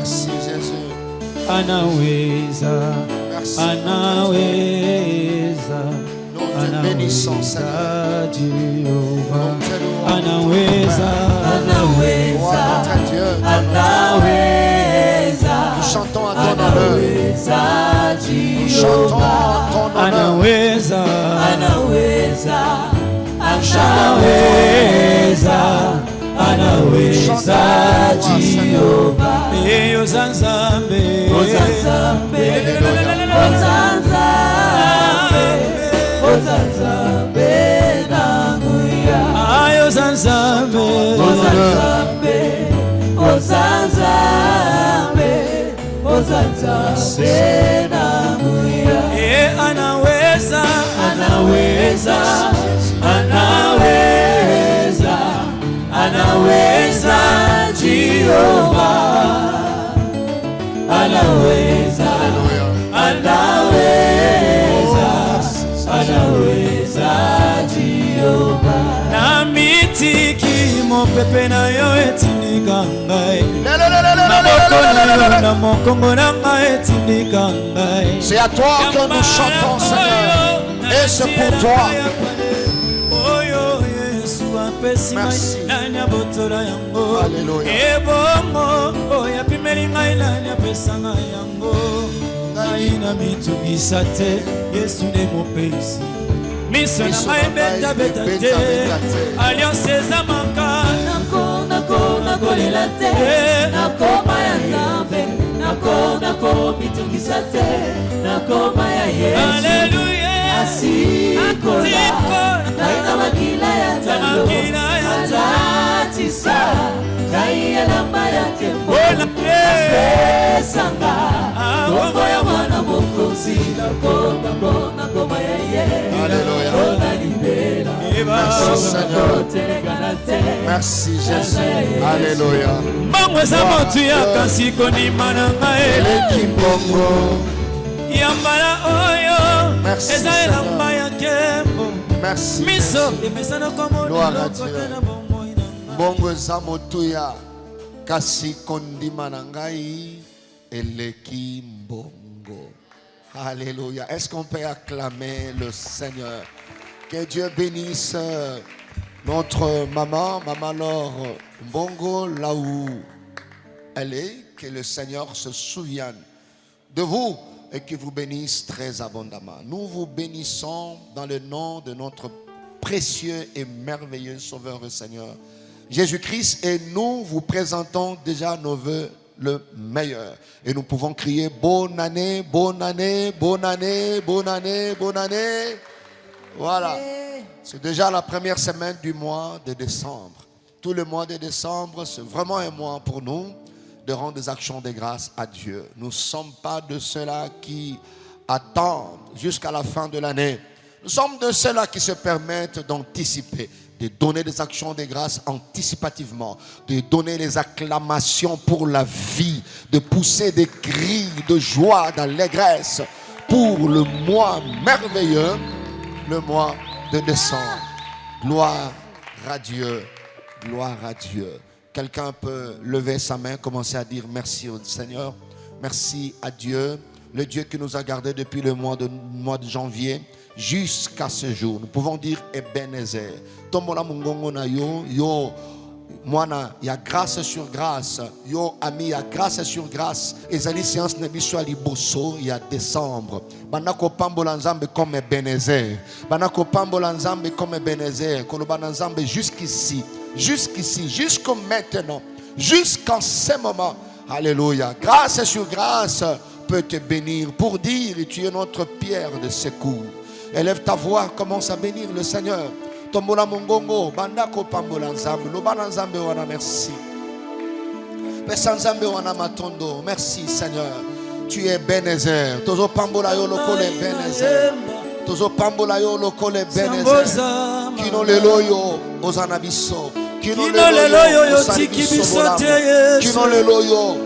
Merci Jésus. Anaweza, Merci. anaweza, Nous te bénissons, Seigneur. Jehovah. Nous te louons. Anaweza, Roi notre Dieu. Nous chantons à ton honneur. Nous chantons à ton honneur. anaweza, Anaweza. anaweza, Jehovah. Eyo zanzambe, ayo zanzambe, anaweza, anaweza, Jehovah. Anaweza, anaweza, Jehovah. Na mitiki mopepe na yo etindika ngai, maboko na yo na mokongo na ngai etindika ngai. C'est à toi que nous chantons, Seigneur. Et c'est pour toi. Merci. Alléluia. Merci Seigneur. Merci Jésus. Alléluia. Merci Seigneur. Merci Jésus. Gloire à Dieu. Bongo zamotuya kasi kondima na ngai eleki mbongo. Alléluia. Est-ce qu'on peut acclamer le Seigneur? Que Dieu bénisse notre maman Laure Mbongo, là où elle est. Que le Seigneur se souvienne de vous et qu'il vous bénisse très abondamment. Nous vous bénissons dans le nom de notre précieux et merveilleux Sauveur et Seigneur Jésus-Christ, et nous vous présentons déjà nos vœux le meilleur. Et nous pouvons crier bonne année, bonne année, bonne année, bonne année, bonne année. Voilà. C'est déjà la première semaine du mois de décembre. Tout le mois de décembre, c'est vraiment un mois pour nous de rendre des actions de grâce à Dieu. Nous ne sommes pas de ceux-là qui attendent jusqu'à la fin de l'année. Nous sommes de ceux-là qui se permettent d'anticiper, de donner des actions de grâce anticipativement, de donner les acclamations pour la vie, de pousser des cris de joie, d'allégresse pour le mois merveilleux, le mois de décembre. Gloire à Dieu, gloire à Dieu. Quelqu'un peut lever sa main, commencer à dire merci au Seigneur. Merci à Dieu, le Dieu qui nous a gardés depuis le mois de janvier jusqu'à ce jour. Nous pouvons dire Ebenezer. Tombola mungongo na yo, yo Moana, il y a grâce sur grâce. Yo ami, il y a grâce sur grâce. Ezali séance nebiso aliboso, il y a décembre. Banako pambola nzambe comme Ebenezer. Banako pambola nzambe comme Ebenezer. Koloba nzambe jusqu'ici, jusqu'au maintenant, jusqu'en ce moment. Alléluia. Grâce sur grâce peut te bénir pour dire tu es notre pierre de secours. Élève ta voix, commence à bénir le Seigneur. tombola mongongo banda ko pambola nzambe lobana nzambe wana merci pesa nzambe wana matondo merci Seigneur tu es Ebenezer tozo pambola yo lokole Ebenezer tozo pambola yo lokole Ebenezer kino lelo yo ozana biso kino lelo yo tiki biso te kino lelo yo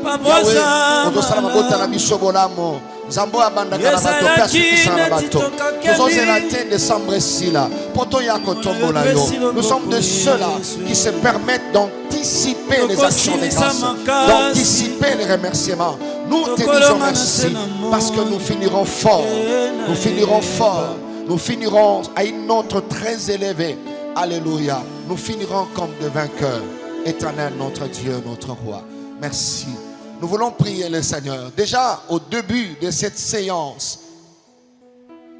ozo sala mabota na biso bolamo Zambo abandaka na bato kasi na bato. Nous osons atteindre décembre ici là. Poto yako tombola yo. Nous sommes de ceux-là qui se permettent d'anticiper les actions de grâce, d'anticiper les remerciements. Nous te disons merci parce que nous finirons fort. Nous finirons fort. Nous finirons à une note très élevée. Alléluia. Nous finirons comme des vainqueurs. Éternel notre Dieu, notre roi. Merci. Nous voulons prier le Seigneur. Déjà au début de cette séance,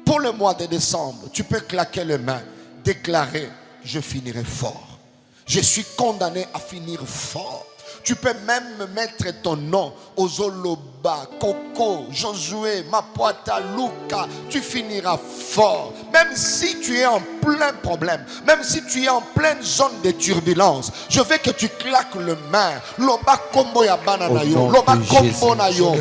pour le mois de décembre, tu peux claquer les mains, déclarer, je finirai fort. Je suis condamné à finir fort. Tu peux même mettre ton nom, Ozoloba, Coco, Josué, Mapuata, Luca. Tu finiras fort. Même si tu es en plein problème, même si tu es en pleine zone de turbulence, je veux que tu claques le main. Loba kombo ya banana yo, loba kombo na yo,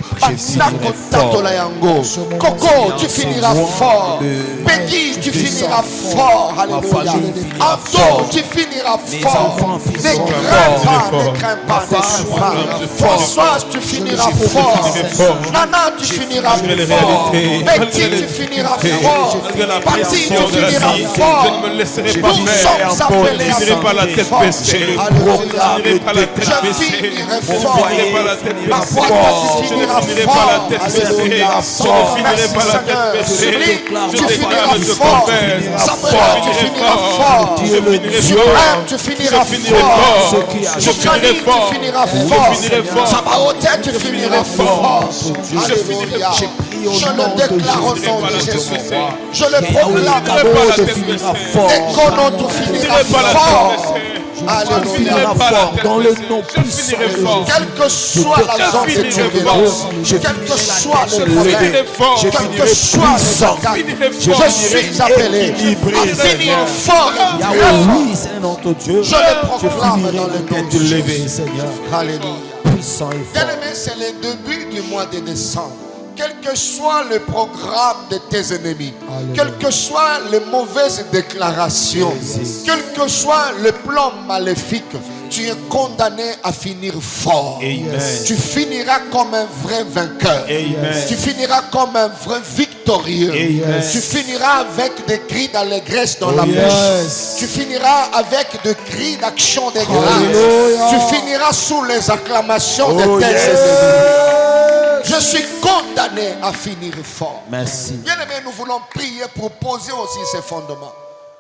banako tatola yango. Coco, tu finiras fort. Peggy, tu finiras fort. Alléluia. Anto, tu finiras fort. Ne crains pas. Françoise, tu finiras fort. Nana, tu finiras fort. Betty, tu finiras fort. Patty, tu finiras fort. Nous sommes appelés à finir fort. Alléluia. Je finirai fort. Ma foi, tu finiras fort. Alléluia. Merci Seigneur. Tu finiras fort. Samuel, tu finiras fort. Suprême, tu finiras fort. Je finirai fort. Tu finiras fort. Sabaothé, tu finiras fort. Alléluia. Je le déclare au nom de Jésus. Je le proclame. Tu finiras fort. Écono, tu finiras fort. Alléluia. Dans le nom puissant de Jésus. Quelle que soit la zone de turbulence, quel que soit le problème, quel que soit le je suis appelé à finir fort. Oui, c'est notre Dieu. Je le proclame dans le nom de Jésus. Alléluia. Puissant et fort. Bien-aimé, c'est le début du mois de décembre. Quel que soit le programme de tes ennemis, quelles que soient les mauvaises déclarations, quel que soit le plan maléfique, tu es condamné à finir fort. Amen. Tu finiras comme un vrai vainqueur. Amen. Tu finiras comme un vrai victorieux. Amen. Tu finiras avec des cris d'allégresse dans la bouche. Tu finiras avec des cris d'action de grâce. Tu finiras sous les acclamations de tes ennemis. Je suis condamné à finir fort. Merci. Bien-aimés, nous voulons prier pour poser aussi ces fondements.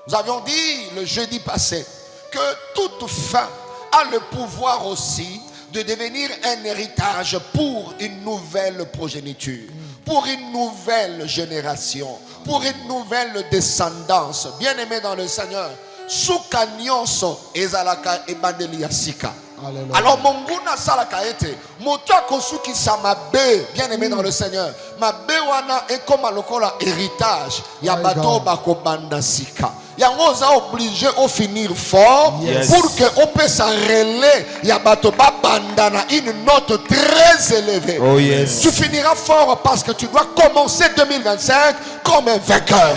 Nous avions dit le jeudi passé que toute fin a le pouvoir aussi de devenir un héritage pour une nouvelle progéniture, pour une nouvelle génération, pour une nouvelle descendance. Bien-aimés dans le Seigneur, Souka nyonso ezalaka ebandeli ya sika. Alors monguna salaka ete moto akosuki sa mabe, bien aimé dans le Seigneur, mabe wana ekoma lokola héritage ya bato bakobanda sika. Yango za obligé au finir fort pour que on puisse s'enrêler ya bato babanda na une note très élevée. Oh yes. Tu finiras fort parce que tu dois commencer 2025 comme un vainqueur.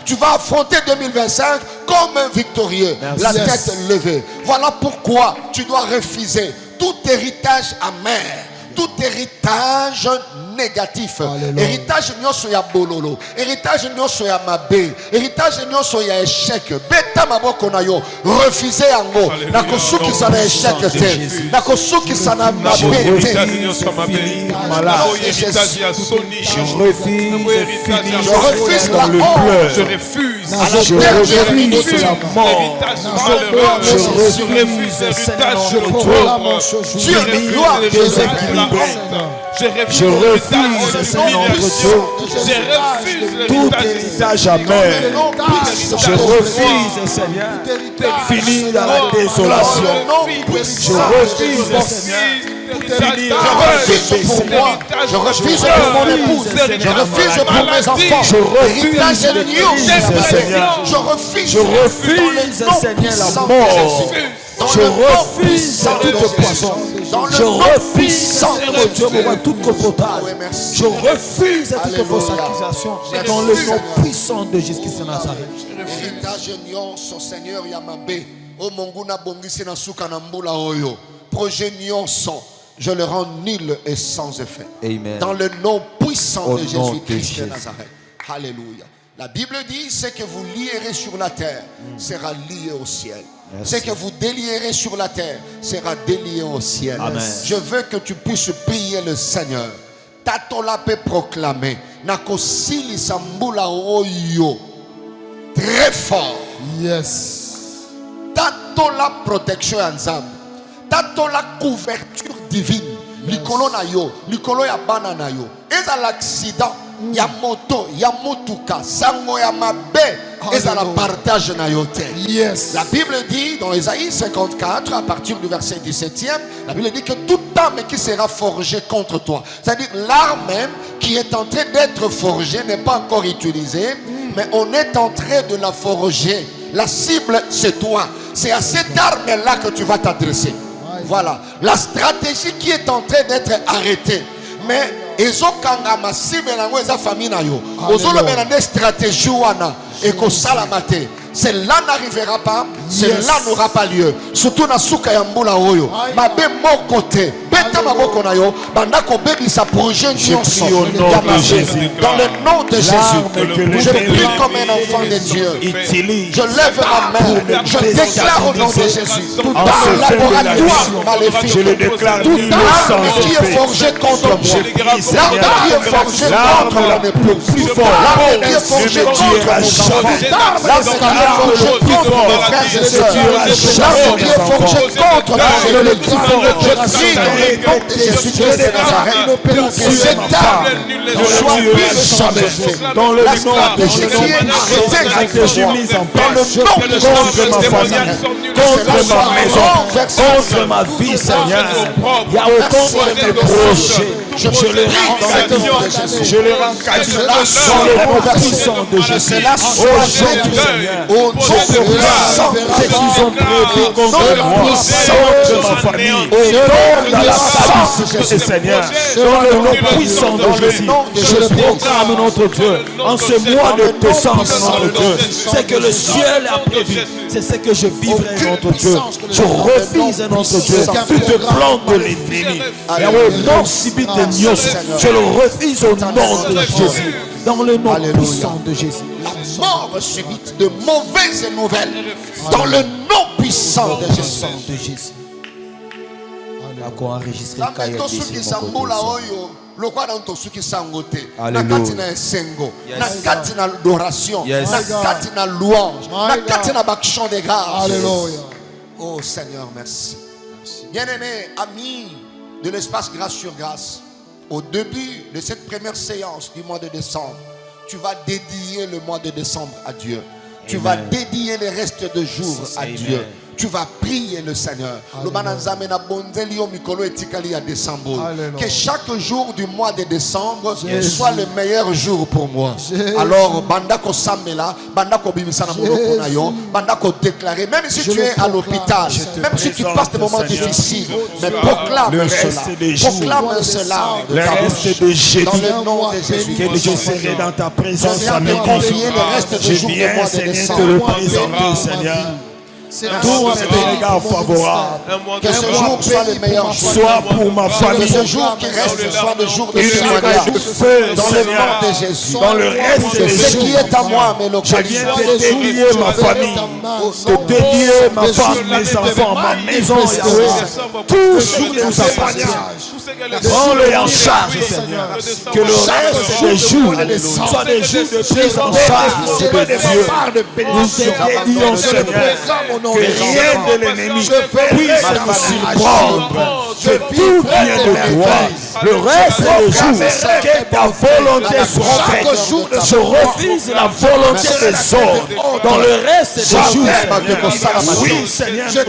Tu vas affronter 2025 comme un victorieux, la tête levée. Voilà pourquoi tu dois refuser tout héritage amer, tout héritage négatif. Héritage nyonso ya bololo, héritage nyonso ya mabe, héritage nyonso ya échec. Beta maboko na yo, refusez yango. Nakosuki sana échec te, nakosuki sana mabe te. Je refuse la honte. Je refuse la mort. Je refuse l'héritage de toi. Dieu de gloire, je refuse tout héritage amer. Je refuse, Seigneur, finir dans la désolation. Je refuse, Seigneur, refuse pour moi. Je refuse pour mon épouse. Je refuse pour mes enfants. Je refuse Seigneur. Je refuse, Seigneur, la mort. Je refuse toute poison. Je refuse, Seigneur Dieu, toute copotage. Je refuse toute fausse accusation. Dans le nom puissant de Jésus-Christ de Nazareth. Héritage nyonso, Seigneur Yamabe. O monguna bongisi na suka na mbula oyo. Projet nyonso, je le rends nul et sans effet. Amen. Dans le nom puissant de Jésus-Christ de Nazareth. Alléluia. La Bible dit, ce que vous lierez sur la terre sera lié au ciel. Merci. Ce que vous délierez sur la terre sera délié au ciel. Amen. Je veux que tu puisses prier le Seigneur. Tatola peut proclamer. Nakosili sambula oyo. Très fort. Yes. Tatola protection ensemble. Tatola couverture divine. Likolo na yo, likolo ya bana na yo. Eza l'accident. Ya moto, ya motuka, sango ya mabe, et ça la partage na yote. Yes. La Bible dit dans Ésaïe 54, à partir du verset 17e, la Bible dit que toute arme qui sera forgée contre toi, c'est-à-dire l'arme même qui est en train d'être forgée n'est pas encore utilisée, mais on est en train de la forger. La cible, c'est toi. C'est à cette arme-là que tu vas t'adresser. Voilà. La stratégie qui est en train d'être arrêtée. Mais ezokanga masibe na ngweza famille na yo ozolo bena des stratégies wana ekosalamate. Cela n'arrivera pas, cela n'aura pas lieu. Surtout na suka ya mbula oyo mabe mokote beta maboko na yo banda ko bebi sa projet nyonso ya Jésus. Dans le nom de Jésus, je prie comme un enfant de Dieu. Je lève ma main, je déclare au nom de Jésus dans le laboratoire maléfique, toute arme qui est forgée contre moi, l'arme qui est forgée contre mon épouse, l'arme qui est forgée contre mon enfant, l'arme qui est forgée contre mes frères et sœurs, l'arme qui est forgée contre le je prie dans le nom de Jésus-Christ de Nazareth que cette arme soit mise dans le nom de Jésus, dans le nom de Jésus, contre ma famille, contre ma maison, contre ma vie, Seigneur. Il y a contre mes projets. Je les rends, je les rends dans le nom puissant de Jésus. Oh Dieu, ce qu'ils ont prévu contre moi, contre ma famille, dans la sagesse, Seigneur, dans le nom puissant de Jésus, je proclame notre Dieu en ce mois de décembre, notre Dieu. C'est que le ciel a prévu, c'est ce que je vivrai, notre Dieu. Je refuse, notre Dieu, toute plante de l'ennemi. Je le refuse au nom de Jésus. Dans le nom puissant de Jésus. La mort subite de mauvaises nouvelles. Dans le nom puissant de Jésus. Lokwa na ntosuki sangote na kati na esengo na kati na adoration na kati na louange na kati na action de grâce. Alléluia. Oh Seigneur, merci. Bien-aimés, amis de l'espace Grâce sur Grâce, au début de cette première séance du mois de décembre, tu vas dédier le mois de décembre à Dieu. Tu vas dédier les restes de jours à Dieu. Tu vas prier le Seigneur. Que chaque jour du mois de décembre soit le meilleur jour pour moi. Alors, bandako samela, bandako bimisana monoko na yo, bandako déclarer, même si tu es à l'hôpital, même si tu passes des moments difficiles, mais proclame cela. Proclame cela. Le reste de jeudi, dans le nom de Jésus. Que je serai dans ta présence. Je viens te confier le reste du jour du mois de décembre. Te le présenter, Seigneur. Tout mes regards favorables. Que ce jour soit le meilleur jour. Soit pour ma famille. Que ce jour qui reste soit le jour de témoignage. Dans le nom de Jésus. Dans le reste de ce qui est à moi, mes je viens te dédier ma famille. Te dédier ma femme, mes enfants, ma maison. Tout ce qui nous appartient. Prends-le en charge, Seigneur. Que le reste des jours soit des jours de prise en charge de Dieu. Nous te dédions, Seigneur. Que rien de l'ennemi puisse nous surprendre. que tout vient de toi. Le reste des jours, que ta volonté soit faite. Je refuse la volonté des hommes. Dans le reste des jours, oui, Seigneur, je sais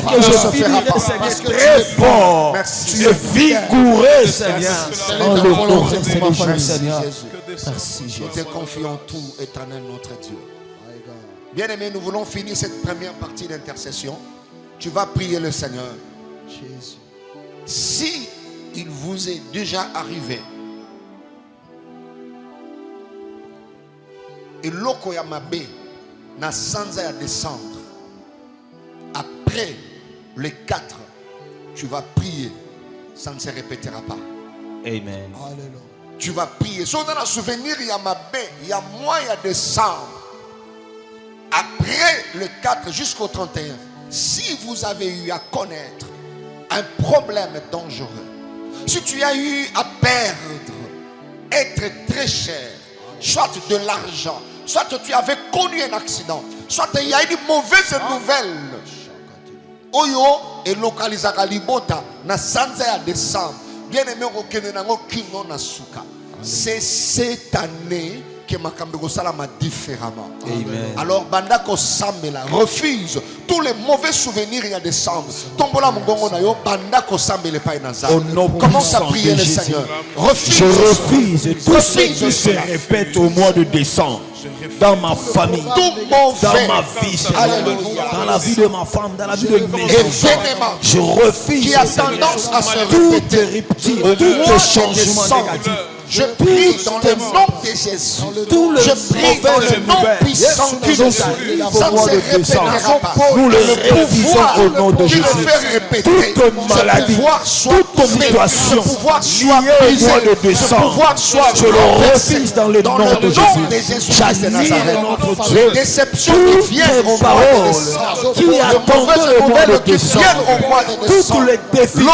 que je finirai, Seigneur, très fort. Tu es vigoureux, Seigneur. Dans le nom de Jésus, Seigneur. Merci, Jésus. Nous te confions tout, éternel notre Dieu. Bien-aimés, nous voulons finir cette première partie d'intercession. Tu vas prier le Seigneur. Jésus. Si il vous est déjà arrivé, et loko ya mabe na sanza ya descendre, après les 4, tu vas prier, ça ne se répétera pas. Amen. Alléluia. Tu vas prier. Si on a un souvenir, il y a mabe, il y a mois, il y a décembre. Après le 4 jusqu'au 31, si vous avez eu à connaître un problème dangereux, si tu as eu à perdre, être très cher, soit de l'argent, soit tu avais connu un accident, soit il y a eu une mauvaise nouvelle, Oyo et localisé à Libota, na sanza ya décembre, bien aimé au Kenenango Kino Nasuka. C'est cette année que Makambo Salama différemment. Amen. Alors Bandako Sambela refuse tous les mauvais souvenirs il y a décembre. Tombola Mongongo Nayo Bandako Sambele Painaza. Commence à prier le Seigneur. Refuse. Je refuse tout ce qui se répète au mois de décembre. Dans ma famille, dans ma vie, dans la vie de ma femme, dans la vie de mes enfants, je refuse qui a tendance à se toute rupture, tout changement négatif. Je prie dans le nom de Jésus. Je prie dans le nom puissant de Jésus. Ça ne se répétera pas. Nous le refusons au nom de Jésus. Toute maladie, toute situation liée au mois de décembre, je le refuse dans le nom de Jésus. J'annule notre Dieu. Déception qui vient au mois de décembre. Qui attendent le mois de décembre. Toutes les défis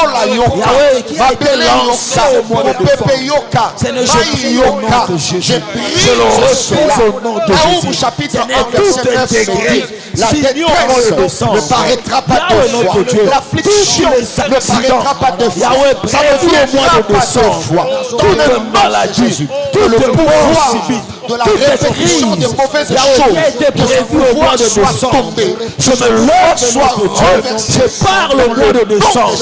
qui a été lancé au mois de décembre. Seigneur, je prie au nom de Jésus. Je le refuse au nom de Jésus. Seigneur, tout intégré, la détresse ne paraîtra pas deux fois. L'affliction ne paraîtra pas deux fois. Ça ne viendra pas deux fois. Toute maladie, tout le pouvoir de la répétition des mauvaises choses qui prévu au mois de décembre. Je me lève soit Dieu. Je parle au mois de décembre.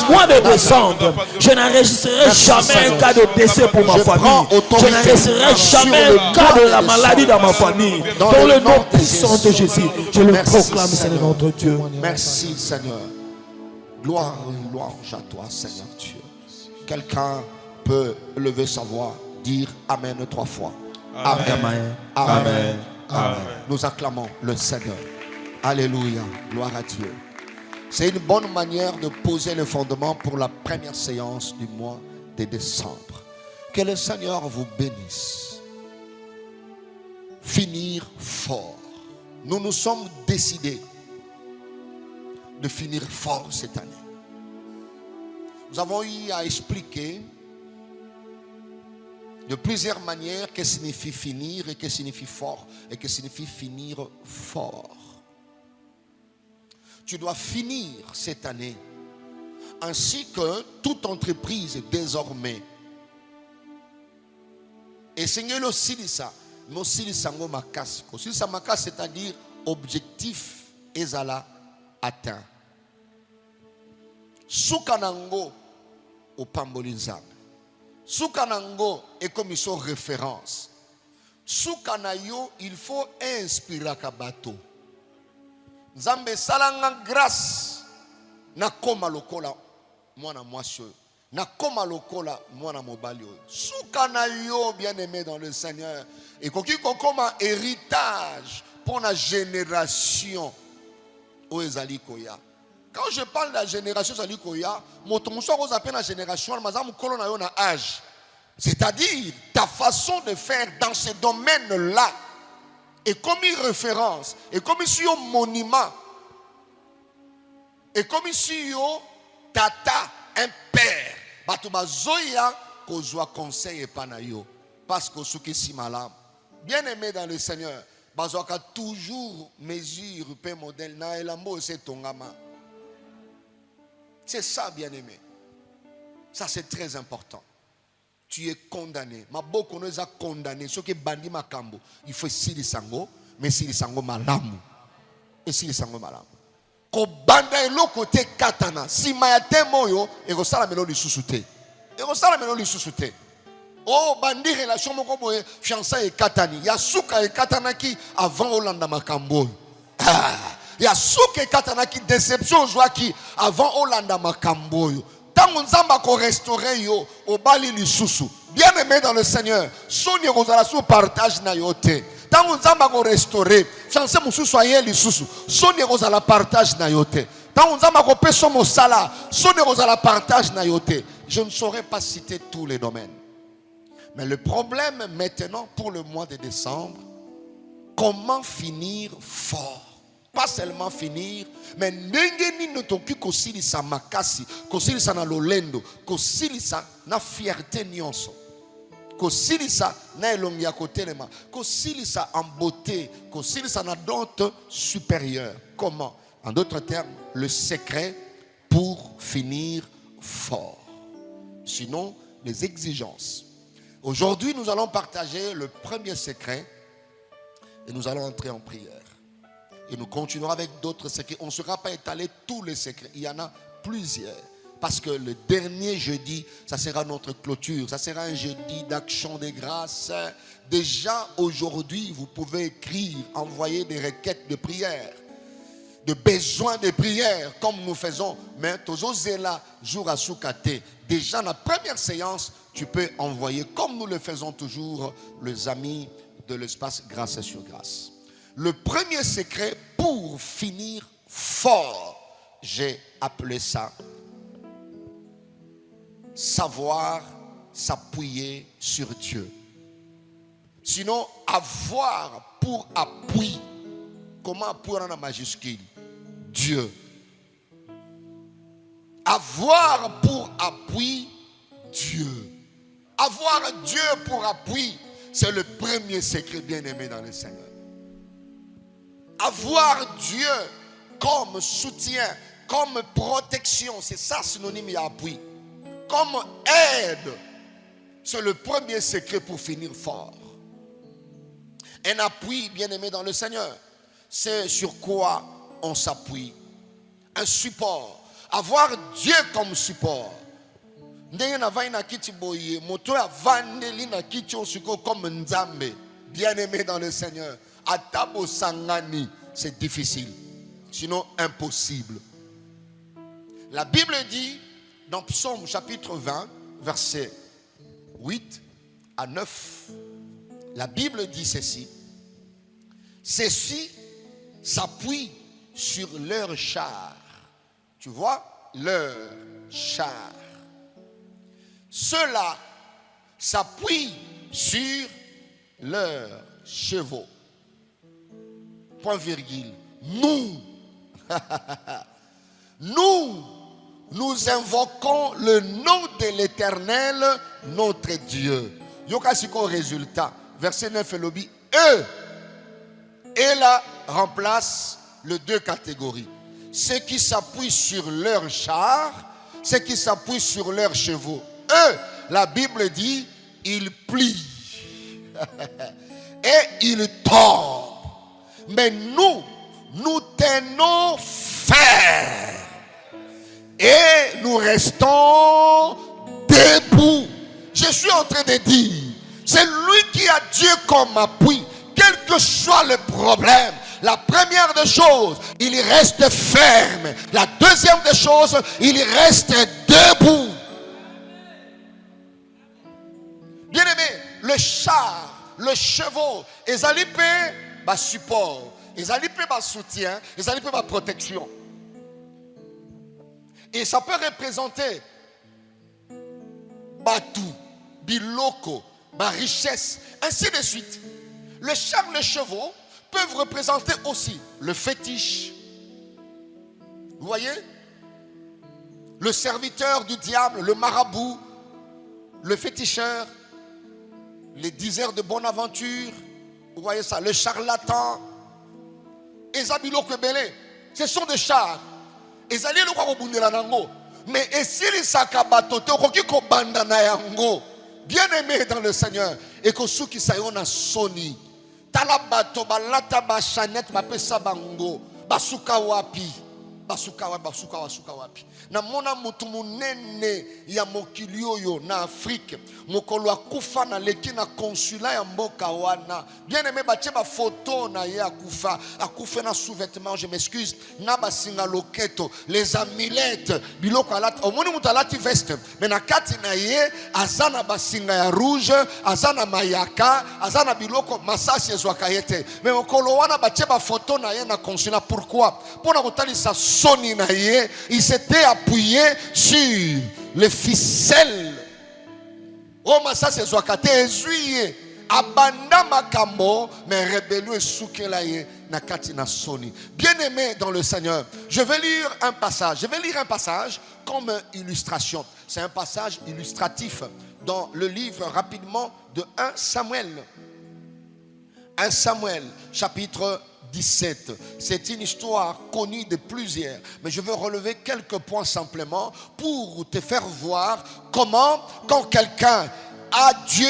Au mois de décembre, je n'enregistrerai jamais un cas de décès pour ma famille. Je n'enregistrerai jamais un cas de la maladie dans ma famille. Dans le nom puissant de Jésus, je le proclame, Seigneur notre Dieu. Merci Seigneur. Gloire et louange à toi, Seigneur Dieu. Quelqu'un peut lever sa voix, dire Amen 3 fois. Amen. Amen. Amen. Amen. Nous acclamons le Seigneur. Alléluia. Gloire à Dieu. C'est une bonne manière de poser le fondement pour la première séance du mois de décembre. Que le Seigneur vous bénisse. Finir fort. Nous nous sommes décidés de finir fort cette année. Nous avons eu à expliquer de plusieurs manières que signifie finir et que signifie fort et que signifie finir fort. Tu dois finir cette année ainsi que toute entreprise désormais. Et Seigneur le silisa, no silisango makasi. Silisa makasi, c'est-à-dire objectif ezala atteint. Soukanango au pambolinzam. Soukanango est comme son référence. Soukanayo, il faut inspirer kabato. Nzambe salanga grâce na koma lokola mwana mwasio. Na koma lokola mwana mobali. Soukanayo bien aimé dans le Seigneur. Et koki kokoma héritage pour la génération o ezali koya. Quand je parle de la génération ezali koya, motonso ko appelle la génération mazamu kolo na yo na âge. C'est-à-dire ta façon de faire dans ce domaine-là est comme une référence, est comme ici un monument, est comme ici un tata, un père. Batuba zoya kozwa conseil et panayo parce que ce qui si malade. Bien aimé dans le Seigneur, bazoka toujours mesure pe modèle na elambo c'est tongama. C'est ça, bien-aimé. Ça, c'est très important. Tu es condamné. Ma beaucoup nous a condamné. Ce qui est bandi makambo, il faut sili sango, mais sili sango malamu. Et sili sango malamu. Ko banda elo côté katana. Si mayate moyo, et ko sala melo li susute. Et ko sala melo li susute. Oh, bandi relation moko boye, fiançailles et katani. Ya suka et katana qui avant Olanda makambo. Ya suka et katana qui déception joie qui avant Olanda makambo. Tant nzamba ko restaurer yo au bali lisusu. Bien aimé dans le Seigneur, soni kozala so partage na yote. Tant nzamba ko restaurer, chance mususu aye lisusu. Soni kozala partage na yote. Tant nzamba ko peso mosala, soni kozala partage na yote. Je ne saurais pas citer tous les domaines. Mais le problème maintenant pour le mois de décembre, comment finir fort? Pas seulement finir, mais n'engeni notoki kosilisa makasi, kosilisa na lolendo, kosilisa na fierté nyonso, kosilisa na elongi ya kotelema, kosilisa en beauté, kosilisa na dote supérieure. Comment? En d'autres termes, le secret pour finir fort. Sinon, les exigences. Aujourd'hui, nous allons partager le premier secret et nous allons entrer en prière. Et nous continuerons avec d'autres secrets. On ne sera pas étalé tous les secrets. Il y en a plusieurs. Parce que le dernier jeudi, ça sera notre clôture. Ça sera un jeudi d'action de grâce. Déjà aujourd'hui, vous pouvez écrire, envoyer des requêtes de prière, de besoins de prière, comme nous faisons. Mais là, jour à soukate. Déjà, la première séance, tu peux envoyer, comme nous le faisons toujours, les amis de l'espace Grâce sur Grâce. Le premier secret pour finir fort, j'ai appelé ça savoir s'appuyer sur Dieu. Sinon, avoir pour appui. Comment appuyer en majuscule? Dieu. Avoir pour appui Dieu. Avoir Dieu pour appui, c'est le premier secret bien-aimé dans le Seigneur. Avoir Dieu comme soutien, comme protection, c'est ça synonyme d'appui. Comme aide, c'est le premier secret pour finir fort. Un appui bien-aimé dans le Seigneur, c'est sur quoi on s'appuie. Un support. Avoir Dieu comme support. Bien-aimé dans le Seigneur. Atabo sangani, c'est difficile. Sinon impossible. La Bible dit dans Psaume chapitre 20, versets 8 à 9. La Bible dit ceci. Ceux-ci s'appuient sur leur char. Tu vois, leur char. Ceux-là s'appuient sur leurs chevaux. Point virgule. Nous invoquons le nom de l'Éternel, notre Dieu. Yokasiko résultat. Verset 9 et lobby. Eux. Et là remplace les deux catégories. Ceux qui s'appuient sur leurs chars, ceux qui s'appuient sur leurs chevaux. Eux, la Bible dit, ils plient. Et ils tombent. Mais nous tenons ferme. Et nous restons debout. Je suis en train de dire, c'est lui qui a Dieu comme appui. Quel que soit le problème, la première des choses, il reste ferme. La deuxième des choses, il reste debout. Bien aimé, le char, le chevaux, ils alipent bas support, ils alipent bas soutien, ils alipent bas protection. Et ça peut représenter batou, biloko, ma richesse, ainsi de suite. Le char, les chevaux peuvent représenter aussi le fétiche. Vous voyez? Le serviteur du diable, le marabout, le féticheur, les diseurs de bonne aventure. Vous voyez ça? Le charlatan. Et Zabilo Kebele. Ce sont des chars. Et Zali le Kwarobunde la Nango. Mais et si les sakabatote, okiko banda na yango, bien aimé dans le Seigneur, et que ceux qui sayon a soni, talabato balata ba chanette ba pesa bango, basuka wapi, basuka wapi. Na mona mutu munene ya mokili oyo na Afrique, mokolo akufa na leki na consulat ya mboka wana. Bien aimé batie ba photo na ye akufa na sous-vêtements, je m'excuse, na ba singa loketo, les amulettes, biloko alati, omoni mutu alati veste, mais na kati na ye azana ba singa ya rouge, azana mayaka, azana biloko masasi ezwaka yete. Mais mokolo wana batie ba photo na ye na consulat. Pourquoi? Pour na kotalisa soni na ye, il s'était appuyé sur les ficelles. Oh, mais ça c'est Zwakate ezuye. Abanda makambo, mais rébellion soukelaye na katina soni. Bien-aimé dans le Seigneur, je vais lire un passage comme illustration. C'est un passage illustratif dans le livre rapidement de 1 Samuel. 1 Samuel, chapitre 17. C'est une histoire connue de plusieurs, mais je veux relever quelques points simplement pour te faire voir comment, quand quelqu'un a Dieu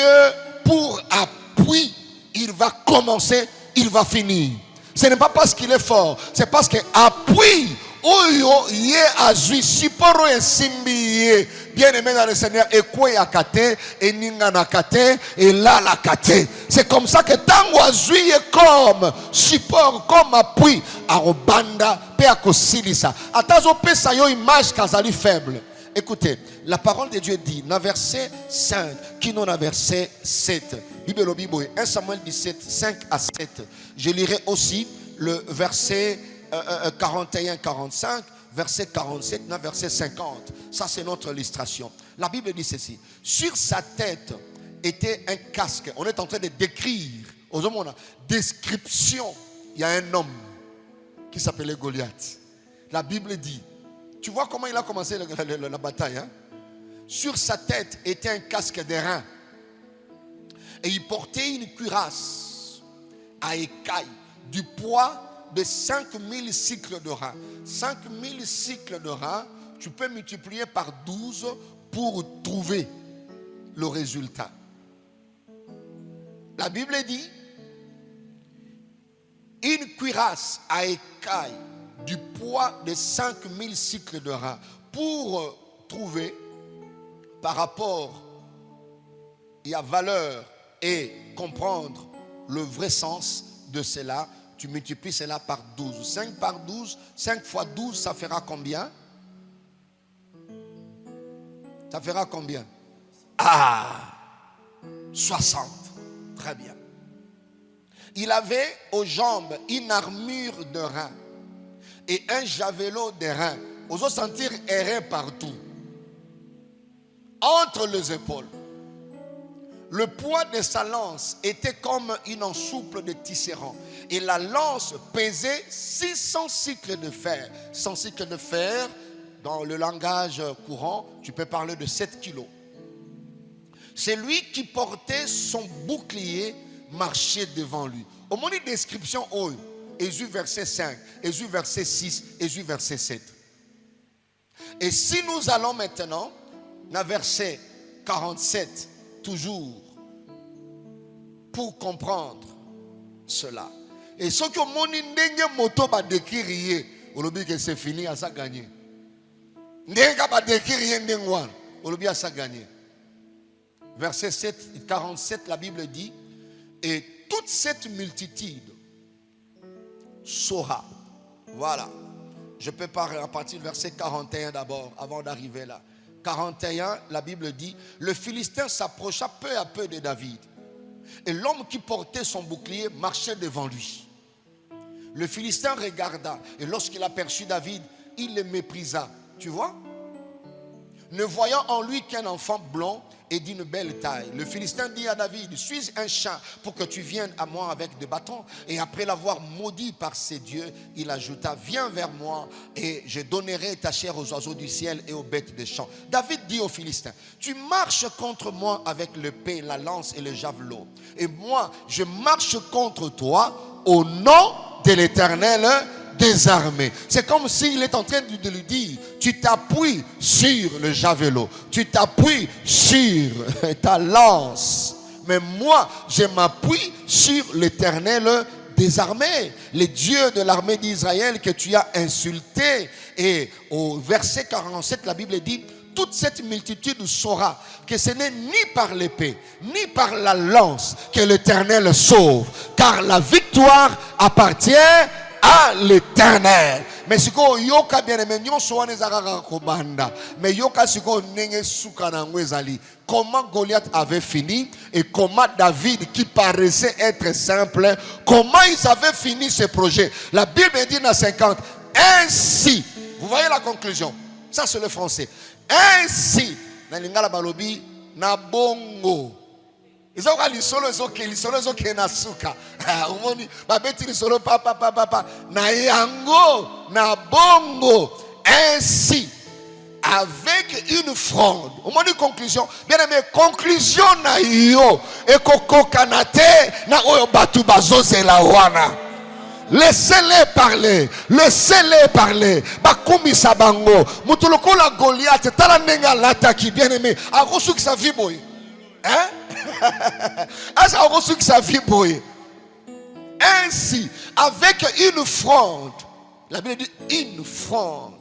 pour appui, il va commencer, il va finir. Ce n'est pas parce qu'il est fort, c'est parce que appui oyo ye azui siporo esimbi. Bien-aimé dans le Seigneur, ekwe akate, eninga nakate, elala kate. C'est comme ça que tango azui comme support, comme appui, arobanda pe akosilisa. Atazo pesa yo image kazali faible. Écoutez, la parole de Dieu dit, dans verset 5, qui non a verset 7. Bible Bible, 1 Samuel 17, 5 à 7. Je lirai aussi le verset 41-45, verset 47, dans verset 50. Ça, c'est notre illustration. La Bible dit ceci. Sur sa tête était un casque. On est en train de décrire, aux hommes, on a description. Il y a un homme qui s'appelait Goliath. La Bible dit, tu vois comment il a commencé la bataille, hein? Sur sa tête était un casque d'airain. Et il portait une cuirasse à écailles du poids de 5000 cycles de rein. 5000 cycles de rein, tu peux multiplier par 12 pour trouver le résultat. La Bible dit, une cuirasse à écailles du poids de 5000 cycles de rein. Pour trouver par rapport à valeur et comprendre le vrai sens de cela, tu multiplies cela par 12. 5 par 12, 5 fois 12, ça fera combien? Ça fera combien? 60. Très bien. Il avait aux jambes une armure de rein et un javelot de rein. Vous allez sentir errer partout. Entre les épaules. Le poids de sa lance était comme une ensouple de tisserand. Et la lance pesait 600 cycles de fer. 100 cycles de fer, dans le langage courant, tu peux parler de 7 kilos. C'est lui qui portait son bouclier, marchait devant lui. Au moment de description, Ésaü verset 5, Ésaü verset 6, Ésaü verset 7. Et si nous allons maintenant, dans verset 47, toujours, pour comprendre cela. Et ce que mon indenge moto va décrire, on dit que c'est fini, à ça gagner. Ndenga va décrire ndengwan, on dit à ça gagner. Verset 7, 47, la Bible dit, et toute cette multitude saura. Voilà. Je peux parler à partir du verset 41 d'abord, avant d'arriver là. 41, la Bible dit, le Philistin s'approcha peu à peu de David. Et l'homme qui portait son bouclier marchait devant lui. Le Philistin regarda, et lorsqu'il aperçut David, il le méprisa. Tu vois? Ne voyant en lui qu'un enfant blond et d'une belle taille. Le Philistin dit à David, suis un chat pour que tu viennes à moi avec des bâtons. Et après l'avoir maudit par ses dieux, il ajouta, viens vers moi et je donnerai ta chair aux oiseaux du ciel et aux bêtes des champs. David dit aux Philistins, tu marches contre moi avec l'épée, la lance et le javelot. Et moi, je marche contre toi au nom de l'Éternel désarmé. C'est comme s'il est en train de lui dire, tu t'appuies sur le javelot, tu t'appuies sur ta lance. Mais moi, je m'appuie sur l'Éternel des armées, les dieux de l'armée d'Israël que tu as insulté. Et au verset 47, la Bible dit, toute cette multitude saura que ce n'est ni par l'épée, ni par la lance que l'Éternel sauve, car la victoire appartient à l'Éternel. Mais si ko yoka bien aimé, nyonso wana ezaka kobanda. Mais yoka siko nenge suka na ngwezali. Comment Goliath avait fini et comment David, qui paraissait être simple, comment ils avaient fini ce projet. La Bible dit dans 50, ainsi, vous voyez la conclusion. Ça c'est le français. Ainsi, na lingala balobi na bongo. Izoka lisolo ezoke na suka. Umoni babeti lisolo papa na yango na bongo. Ainsi, avec une fronde. Umoni conclusion. Bien aimé, conclusion na yo ekoko kanate na oyo batu bazozela wana. Laissez-les parler. Laissez-les parler. Bakumi sabango. Mutuloko la Goliath. Tala nenga l'attaque. Bien aimé. A reçu que sa vie boy. Hein? A reçu que sa vie boy. Ainsi, avec une fronde. La Bible dit une fronde.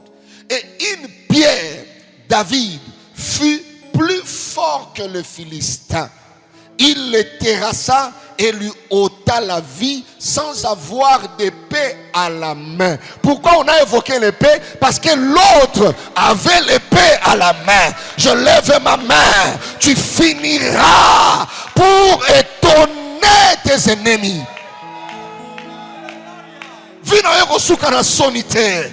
Et une pierre. David fut plus fort que le Philistin. Il le terrassa et lui ôta la vie sans avoir d'épée à la main. Pourquoi on a évoqué l'épée? Parce que l'autre avait l'épée à la main. Je lève ma main. Tu finiras pour étonner tes ennemis. Vina yoko suka na sonite.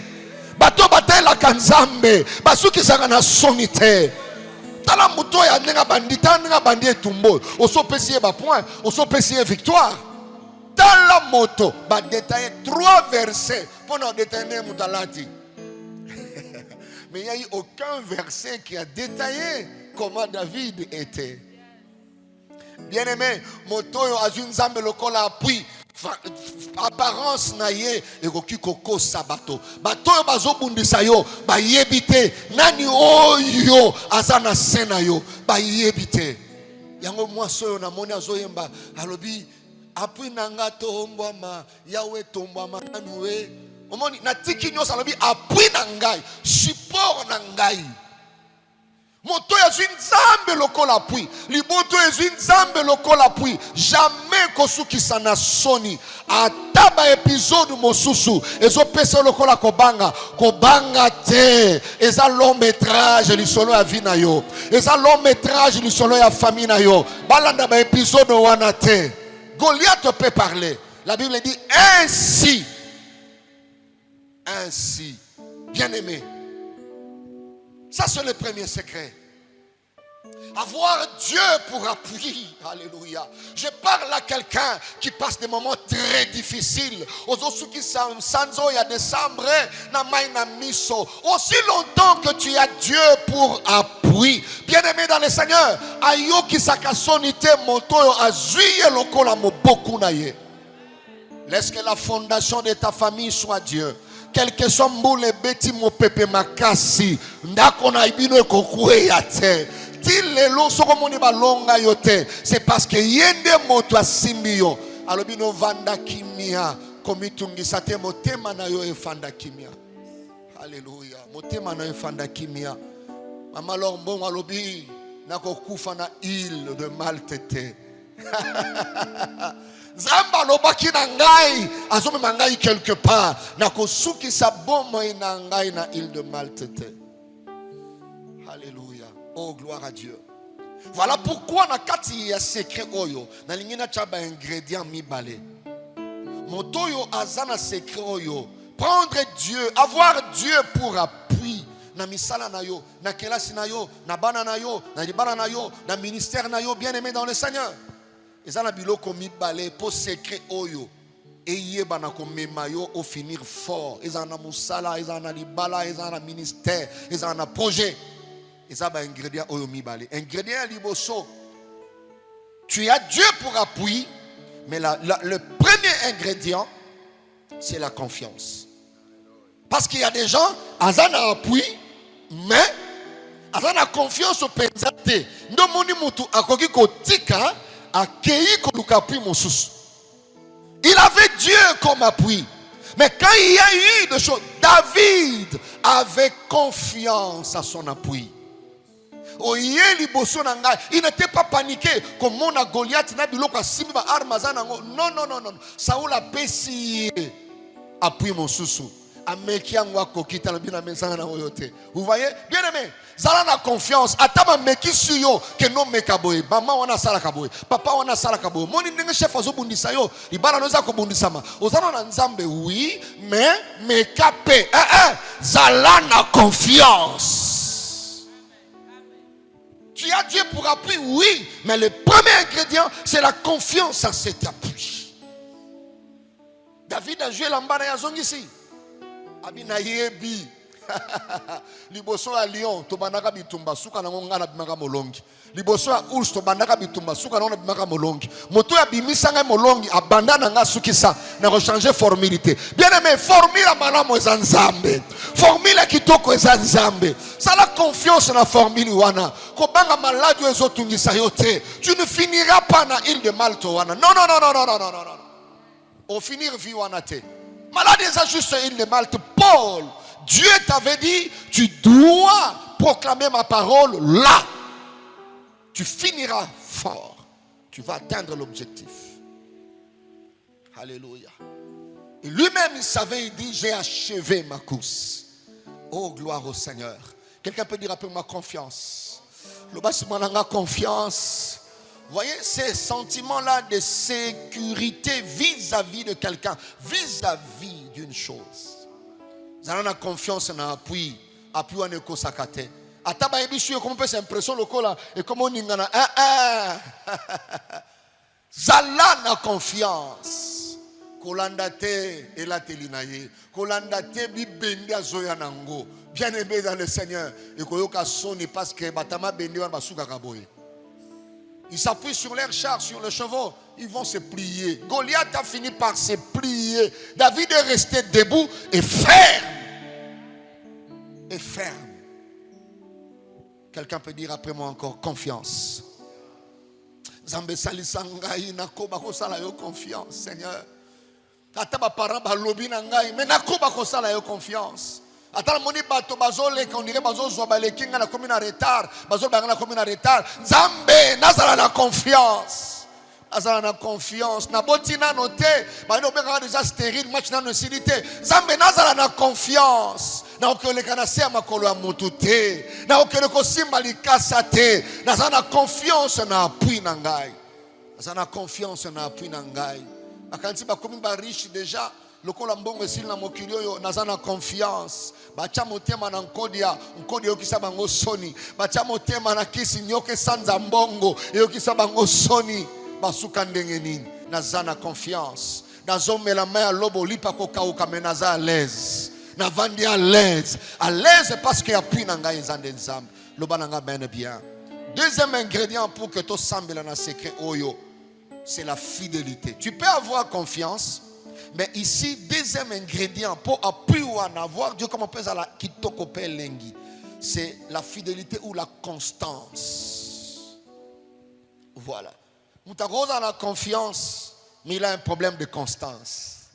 Bato bataille la kanzambe. Basuki saka na sonite. Tala muto ya nenga bandita nenga bandie tumbo oso pesier ba point oso pesier victoire. Tala moto ba détailler 3 versets pour nous détailler mutalati. Mais il n'y a eu aucun verset qui a détaillé comment David était. Bien aimé, moto yo azun zambe lokola appui apparence na ye ekoki koko sabato bato yo bazobundisa yo bayebite nani oyo azana sena yo bayebite yango mwaso yo na moni azoyemba alobi apui nanga tombwama yawe tombwama nanuwe omoni natiki nyosa alobi apui na ngai support na ngai. Moto ezwi nzambe lokola appui. Liboto ezwi nzambe lokola appui. Jamais kosukisa na soni. Ataba épisode mosusu ezo pesa lokola kobanga. Kobanga te. Eza long métrage lisolo ya vie na yo. Eza long métrage lisolo ya famille na yo. Balanda ba épisode wana te. Goliath peut parler. La Bible dit ainsi. Ainsi. Bien aimé. Ça c'est le premier secret. Avoir Dieu pour appui. Alléluia. Je parle à quelqu'un qui passe des moments très difficiles. Aussi longtemps que tu as Dieu pour appui. Bien aimé dans le Seigneur. Laisse que la fondation de ta famille soit Dieu. Quel que soit les bêtis mon pépé makasi ndakona ibino kokwe yate til lelo sokomoni balonga yote c'est parce que yende moto asimbiyo alobino vanda kimia komitungisa te motema na yo efanda kimia. Alléluia. Motema na yo efanda kimia. Mama lombon alobi nakokufa na île de Malte. Zamba lobaki na ngai azome mangai quelque part nakosuki sa bomo na ngai na île de Malte. Alléluia. Oh gloire à Dieu. Voilà pourquoi na kati ya secret oyo na lingina chaba ingrédient mibale. Motoyo azana secret oyo. Prendre Dieu, avoir Dieu pour appui na misala na yo, na kelasi na yo, na bana na yo, na libana na yo, na ministère na yo, bien aimé dans le Seigneur. Ezana biloko mibale po secret oyo eyeba na komema yo au finir fort. Ezana musala, ezana libala, ezana ministère, ezana projet. Ezaba ingrédient oyo mibale. Ingrédient liboso. Tu as Dieu pour appui, mais le premier ingrédient c'est la confiance. Parce qu'il y a des gens, ils ont appui, mais ils ont confiance au pensate. Ndo moni mutu akoki kotika akei koluka appui mosusu. Il avait Dieu comme appui. Mais quand il y a eu des choses, David avait confiance à son appui. Il n'était pas paniqué comme mon Goliath n'a biloko asimi ba armazana. Non. Saoul a pessi appui mon sousou. Vous voyez, bien aimé, Zala na confiance. Atama meki suyo que non mekaboy. Maman wana sala kaboy. Papa wana sala kaboy. Moni ndenge chef azo bundisa yo. Ibala noza ko bundisa ma. Ozana na nzambe oui, mais mekape. Zala na confiance. Tu as Dieu pour appui, oui, mais le premier ingrédient, c'est la confiance en cet appui. David a joué l'ambana ya zongi ici. Abina yebi. Liboso ya lion to banaka bitumba suka na ngona bimaka molongi. Liboso ya ours to banaka bitumba suka na ngona bimaka molongi. Moto ya bimisanga molongi abandana nga sukisa na rechanger formalité. Bien aimé, formule malamu eza nzambe. Formule kitoko eza nzambe. Ça la confiance na formule wana. Ko banga maladi ezotungisa yote. Tu ne finiras pas na île de Malte wana. Non. Au finir vie wana te. Malade eza juste île de Malte. Paul, Dieu t'avait dit, tu dois proclamer ma parole là. Tu finiras fort. Tu vas atteindre l'objectif. Alléluia. Et lui-même, il savait, il dit, j'ai achevé ma course. Oh, gloire au Seigneur. Quelqu'un peut dire un peu ma confiance. Le bas, c'est confiance. Vous voyez, ces sentiments-là de sécurité vis-à-vis de quelqu'un, vis-à-vis d'une chose. Vous avez confiance en appui en éco-sakate. Ataba ebisu comment peut s'impression lokola et comment on n'ingana Zala na confiance. Kolandate et la telinaye. Kolandate bi bendi azoya nango. Bien aimé dans le Seigneur. Et koyoka soni parce que batama bendi wan basuka kaboye. Ils s'appuient sur leurs chars, sur les chevaux. Ils vont se plier. Goliath a fini par se plier. David est resté debout et ferme. Et ferme. Quelqu'un peut dire après moi encore confiance. Zambe salisangai nakoba kosala yo confiance, Seigneur. Ata ba parents ba lobi na ngai, mais nakoba kosala yo confiance. Ata moni bato bazole qu'on dirait bazo ba le kinga na komi na retard, bazole ba na komi na retard. Zambe nazala na confiance. Azala na confiance. Na botina noté, ba no beka déjà stérile, match na no silité. Zambe nazala na confiance. Na okole kana se makolo ya mutu te. Na okole ko simba likasa te. Nazala na confiance na appui na ngai. Nazala na confiance na appui na ngai. Akanti ba komi ba riche déjà. Lokola mbongo esili na mokili oyo naza na confiance. Bacha motema na nkodi yokisa bango soni. Bacha motema na kisi nyoke sanza mbongo yokisa bango soni. Basuka ndenge nini. Naza na confiance. Nazomela main lobo lipa kokauka mais naza à l'aise. Navandi à l'aise. À l'aise parce qu'il y a plus nanga nzande nzambe. Loba nanga mène bien. Deuxième ingrédient pour que to sambela na secret oyo, c'est la fidélité. Tu peux avoir confiance. Mais ici, deuxième ingrédient pour appuyer ou en avoir, Dieu comme on peut la kitoko lengi, c'est la fidélité ou la constance. Voilà. Moutarosa a la confiance, mais il a un problème de constance.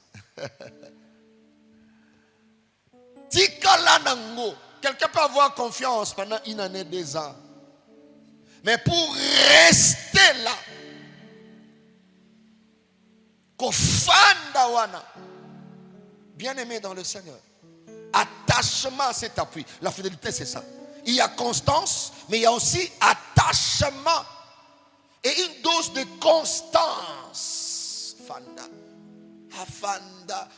Tikala nango. Quelqu'un peut avoir confiance pendant une année, 2 ans. Mais pour rester là, Kofanda wana. Bien aimé dans le Seigneur. Attachement à cet appui. La fidélité, c'est ça. Il y a constance, mais il y a aussi attachement. Et une dose de constance. Fanda. Afanda.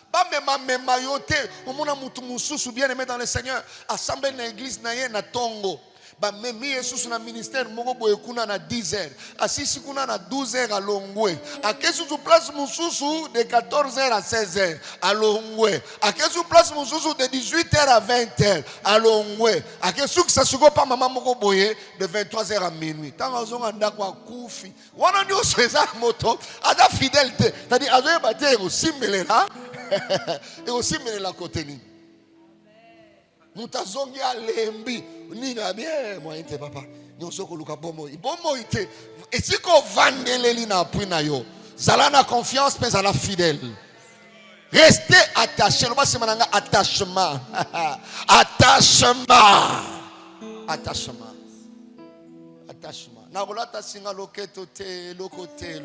Mema yote. Omona mutu mususu bien aimé dans le Seigneur. Assemblée na église na ye na tongo. Ba memi Jesus na ministère moko boye kuna na 10h asisi kuna na 12h alongwe akesu place mususu de 14h à 16h alongwe akesu place mususu de 18h à 20h alongwe akesu kisasuko pa mama moko boye de 23h à minuit tanga zonga ndako akufi wana ndio seza moto ada fidélité c'est-à-dire azoye baté osimelela et osimelela côté ni Moutazongi alembi. Nina bien, moi, inte papa. Nyosoko luka bomo. Bomo ite. Et si qu'on vandele li na appui na yo. Zala na confiance, mais zala fidèle. Restez attachés. Le bas c'est mananga attachement. Attachement. Attachement. Attachement. Na bolata singa loketo te, lokote.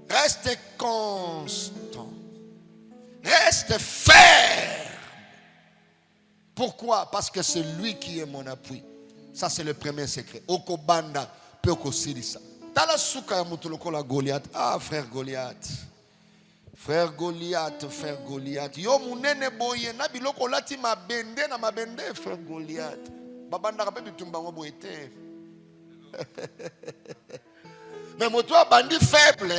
Reste constant. Reste ferme. Pourquoi? Parce que c'est lui qui est mon appui. Ça, c'est le premier secret. Okobanda, peko sirisa. Tala souka ya mutuloko la Goliath. Ah, frère Goliath. Frère Goliath. Yo munene boye. Na biloko lati mabende na mabende, frère Goliath. Babanda kape bitumba ngo boyete. Mais moto bandi faible,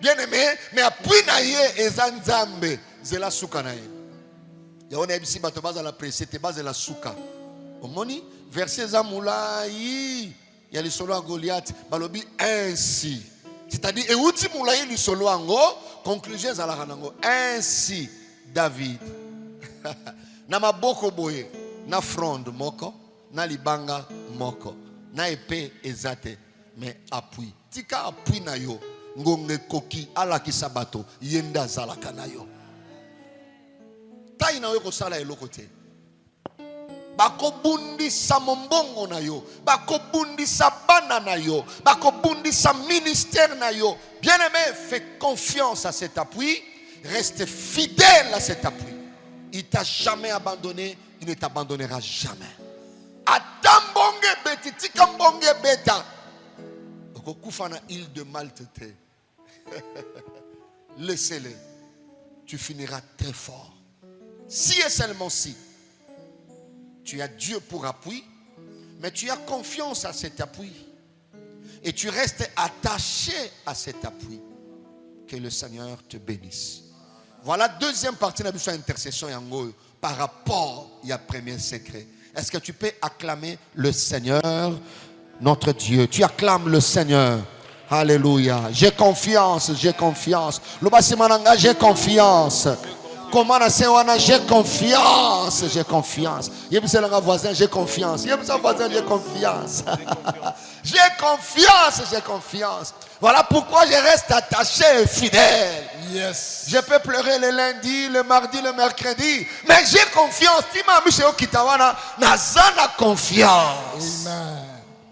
bien aimé, mais appui na ye ezanzambe, zela souka na ye. Ya on a ici bato base à la presse, c'était base à la souka. Omoni verset zamulayi, ya li solo à Goliath, balobi ainsi. C'est-à-dire et outi mulayi li solo ango, conclusion za la ranango. Ainsi David. Na maboko boye, na fronde moko, na libanga moko, na épée ezate, mais appui. Tika appui na yo, ngonge koki ala kisabato, yenda zalaka na yo. Tai na yo ko sala eloko te. Bako bundi sa mombongo na yo, bako bundi sa bana na yo, bako bundi sa ministère na yo. Bien-aimé, fais confiance à cet appui, reste fidèle à cet appui. Il t'a jamais abandonné, il ne t'abandonnera jamais. Atambonge beti tikambonge beta. Okufa na île de Malte te. Laissez-les. Tu finiras très fort. Si et seulement si tu as Dieu pour appui, mais tu as confiance à cet appui et tu restes attaché à cet appui, que le Seigneur te bénisse. Voilà deuxième partie de la intercession par rapport à premier secret. Est-ce que tu peux acclamer le Seigneur, notre Dieu? Tu acclames le Seigneur. Alléluia. J'ai confiance. Le Bassimananga, j'ai confiance. Comment j'ai confiance. Yébisa langa voisin, j'ai confiance. Yébisa voisin, j'ai confiance. J'ai confiance. Voilà pourquoi je reste attaché et fidèle. Yes. Je peux pleurer le lundi, le mardi, le mercredi, mais j'ai confiance. Tima Michel Kitawana, nazana confiance. Amen.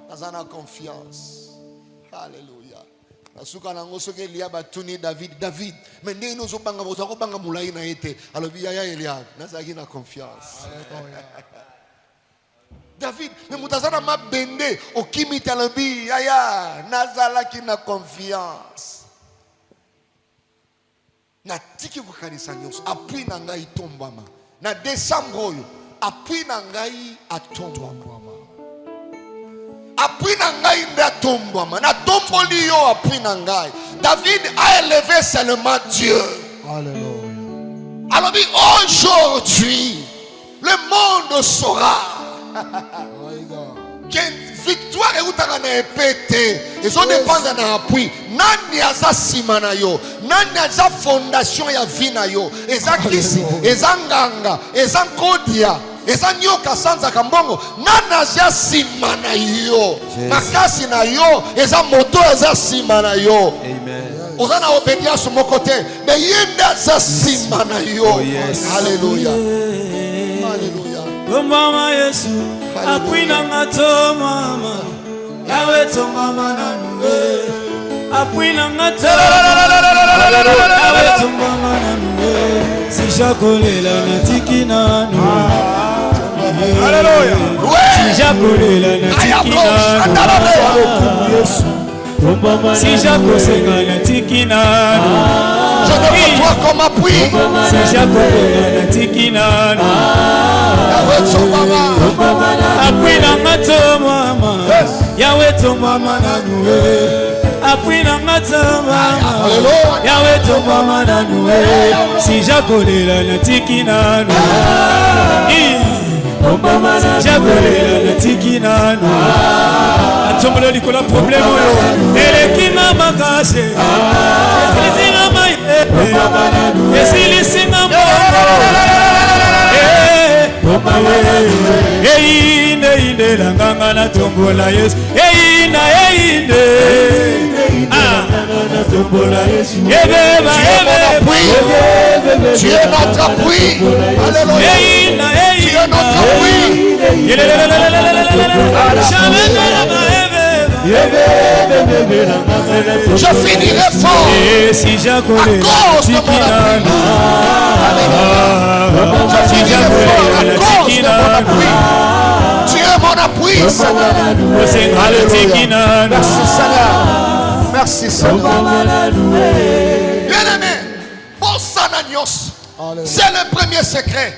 Nazana confiance. Alléluia. Asuka nango soke liya batuni David, mais ndenge nozo banga bozo ko banga mulai na ete. Alors ya Eliab, nazaki na confiance. David, mais mutazana mabende okimi talobi aya nazalaki na confiance. Na tiki ko kanisa nyonso appui na ngai tombama. Na décembre oyo appui na ngai atombama. Appui na ngai nda tombama. Na tomboli yo appui na ngai. David a élevé seulement Dieu. Alléluia. Alors aujourd'hui le monde saura qu'une victoire est utaka épée. Ils ont dépendé na appui. Nani aza simana yo, nani aza fondation ya vina yo. Eza kisi, eza nganga, eza kodia, eza nyoka sanza kambongo. Nani aza simana yo. Makasi na yo, eza moto aza simana yo. Amen. Oza na obédience mon côté, mais yenda aza simana yo. Alléluia. Alléluia. Mama Yesu, apwina ngato mama, yawe to mama nanuwe. Apwina ngato, yawe to mama nanuwe. Sijakolela natiki nanu. Alléluia. Sijakolela natiki nanu. Yesu, sijakosenga natiki nanu. Je donne toi comme appui. Sijakolela natiki nanu. Appui na ngato mama, yawe to mama nanuwe. Appui na ngato mama, yawe to mama nanuwe. Sijakolela natiki nanu. Sijakolela natiki nanu. Atombola likola problème oyo. Elekina makase. Esilisina mai. Esilisina mbongo. Einde inde langanga na tombola Yesu. Einde tombola Yesu. Ebeba Tu es notre appui. Alléluia. Tu es notre appui. Je finirai fort à cause de mon appui. Je finirai fort à cause de mon appui. Tu es mon appui, Seigneur. Merci, Seigneur. Merci, Seigneur. Bien-aimé, c'est le premier secret.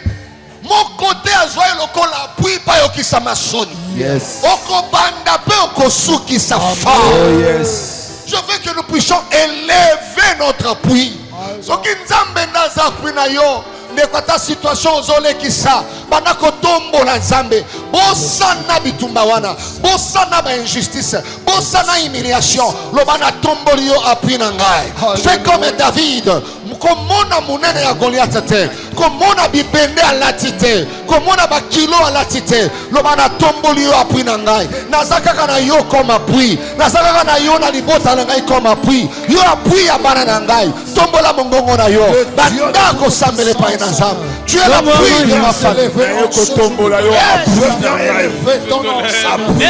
Mon côté a joué le col appui pas yo qui sa masoni. Yes. Oko banda pe oko suki sa fa. Oh yes. Je veux que nous puissions élever notre appui. Soki nzambe naza appui na yo, ne kwata situation ozole ki sa, bana ko tombo la nzambe. Bosana bitumba wana, bosana ba injustice, bosana humiliation. Lo bana tombo yo appui na ngai. Fais comme David. Komona munene ya Goliath te, komona bibende alati te, komona bakilo alati te, lobana tomboli yo appui na ngai. Nazaka kana yo comme appui, nazaka kana yo na libota na ngai comme appui. Yo appui ya bana na ngai, tombola mongongo na yo. Banda ko sambele pa na nzambe. Tu es l'appui de ma famille. Ko tombola yo appui na ngai. Ton nom s'appui.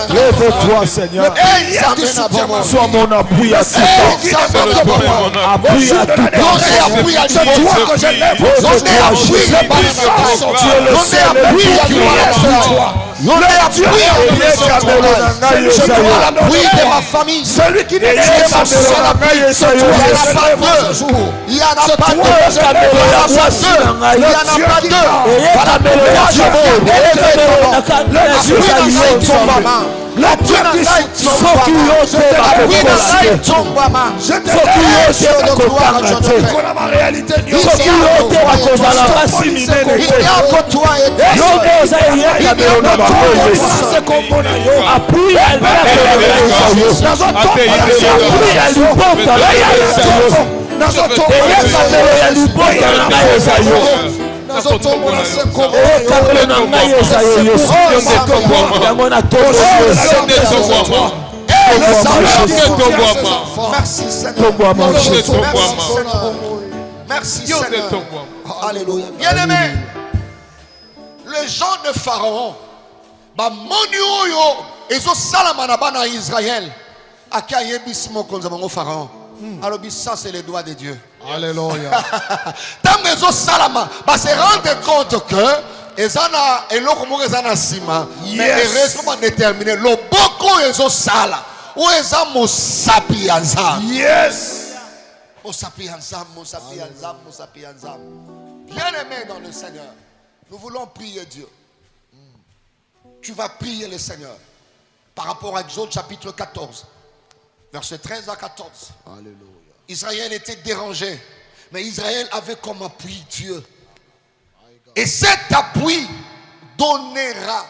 Lève-toi, Seigneur. Sois mon appui à tout temps. Appui à tout temps. C'est toi que je lève. L'appui de ma famille. Celui qui n'est pas seul appui. Il n'y en a pas deux. Il n'y en a pas deux. Merci Seigneur. Merci Seigneur. Alléluia. Bien-aimé, les gens de Pharaon, Israël, Pharaon. Alors ça c'est les doigts de Dieu. Alléluia. Tant que salama, se rendre compte que ezana eloko moko ezana sima, mais heureusement déterminé le boko ezo sala ou eza mosapi ya nzambe. Yes. Mosapi ya nzambe, mosapi ya nzambe, mosapi ya nzambe. Bien-aimé dans le Seigneur, nous voulons prier Dieu. Tu vas prier le Seigneur par rapport à Exode chapitre 14, versets 13 à 14. Alléluia. Israël était dérangé, mais Israël avait comme appui Dieu. Et cet appui donnera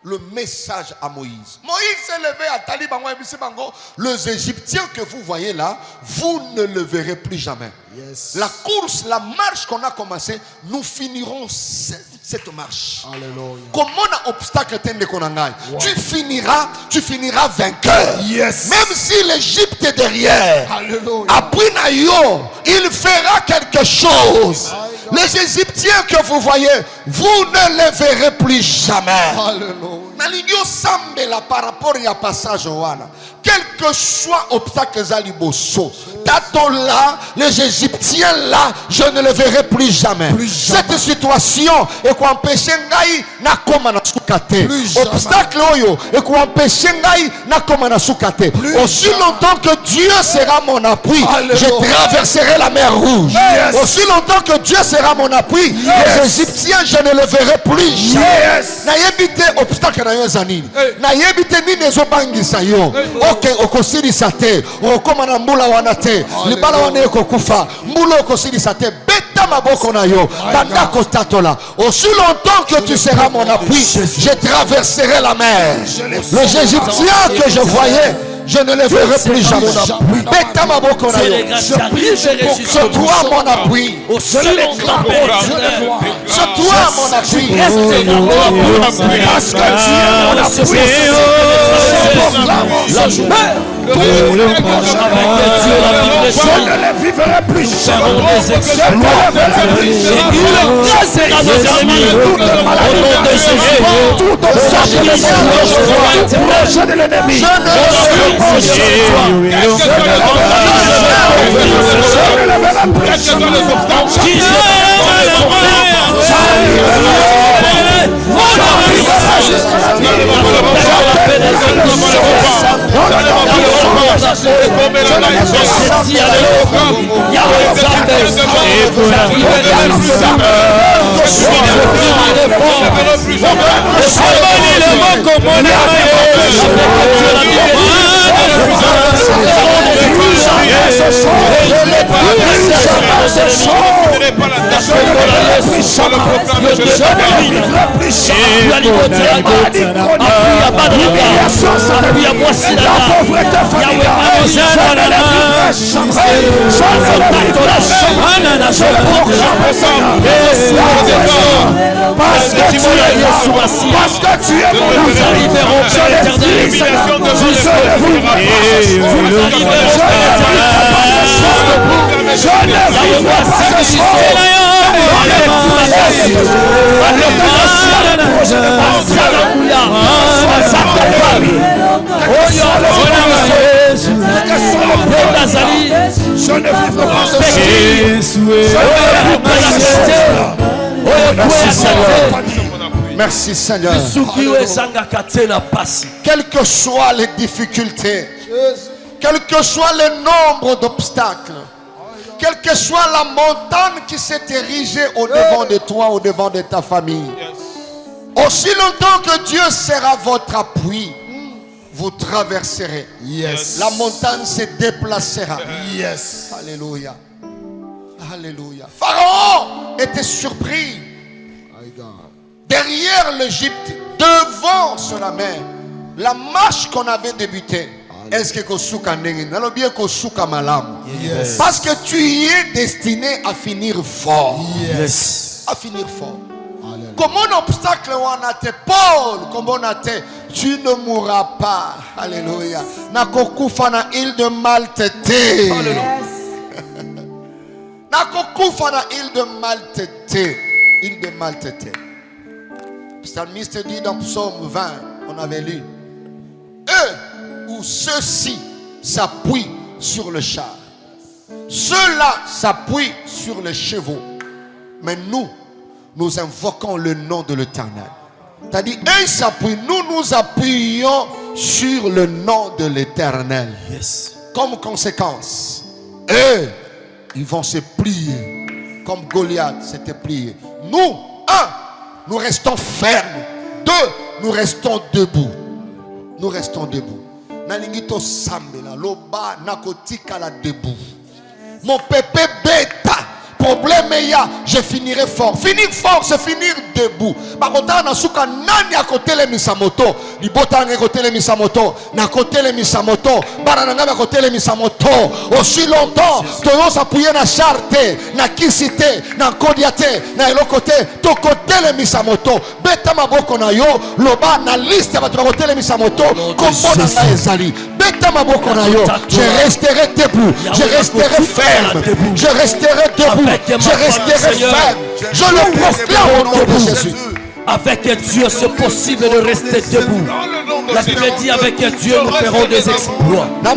le message à Moïse. Moïse s'est levé à Talibango et Bissebango. Les Égyptiens que vous voyez là, vous ne le verrez plus jamais. Yes. La course, la marche qu'on a commencée, nous finirons cette marche. Alléluia. Comment un obstacle tu finiras vainqueur. Yes. Même si l'Égypte est derrière. Alléluia. Après Nayo, il fera quelque chose. Les Égyptiens que vous voyez, vous ne les verrez plus jamais. Alléluia. Nalinyo sambela par rapport à passage wana. Quel que soit obstacle zaliboso, t'attends là, les Égyptiens là, je ne les verrai plus jamais. Cette situation est qu'on empêche ngai na koma na sukate. Obstacle oyo est qu'on empêche ngai na koma na sukate. Aussi longtemps que Dieu sera mon appui, je traverserai la mer rouge. Yes. Aussi longtemps que Dieu sera mon appui, les Égyptiens je ne les verrai plus jamais. Na yebite obstacle na yo zanini. Na yebite nini ezobangisa yo. Ok, okosilisa te, okoma na mbula wana te, libala wana ekokufa, mbula okosilisa te, beta maboko na yo, banda kotatola. Aussi longtemps que tu seras mon appui, je traverserai la mer. Les Égyptiens que je voyais, je ne les verrai plus jamais. Beta maboko na yo. C'est toi mon appui. Je l'éclame. C'est toi mon appui. Parce que tu es mon appui. Je ne les vivrai plus jamais. Parce que tu es mon Merci Seigneur. Quelles que soient les difficultés, quel que soit le nombre d'obstacles, quelle que soit la montagne qui s'est érigée au devant de toi, au devant de ta famille, aussi longtemps que Dieu sera votre appui, vous traverserez. Yes. La montagne se déplacera. Yes. Alléluia. Alléluia. Pharaon était surpris. Derrière l'Égypte, devant sur la mer, la marche qu'on avait débutée. Est-ce que parce que tu y es destiné à finir fort. Yes. À finir fort. Comme un obstacle on a tes Paul, comme on a tes, tu ne mourras pas. Alléluia. Nakokufa na île de Malte. Nakokufa na île de Malte. Île de Malte. Le psalmiste dit dans Psaume 20, on avait lu, eux ou ceux-ci s'appuient sur le char, ceux-là s'appuient sur les chevaux, mais nous invoquons le nom de l'Éternel. C'est-à-dire, eux s'appuient, nous appuyons sur le nom de l'Éternel. Yes. Comme conséquence, eux, ils vont se plier, comme Goliath s'était plié. Nous, nous restons fermes. 2, nous restons debout. Nous restons debout. Nalingito sambela loba nakotika la debout. Mon pépé bêta. Problème meilleur, je finirai fort. Finir fort, c'est finir debout. Bakota na suka nani à côté les misamoto. Libota na côté les misamoto. Na côté les misamoto. Barananga na côté les misamoto. Aussi longtemps, toyo s'appuyer na charte, na kisite, na kodiate, na elokote, to côté les misamoto. Beta maboko na yo, loba na liste ba to côté les misamoto. Kombo na ezali. Beta maboko na yo. Je resterai debout. Je resterai ferme. Je resterai debout. Je resterai ferme. Je le proclame au nom de Jésus. Avec Dieu, c'est possible de rester debout. La Bible dit avec Dieu, nous ferons des exploits. Dans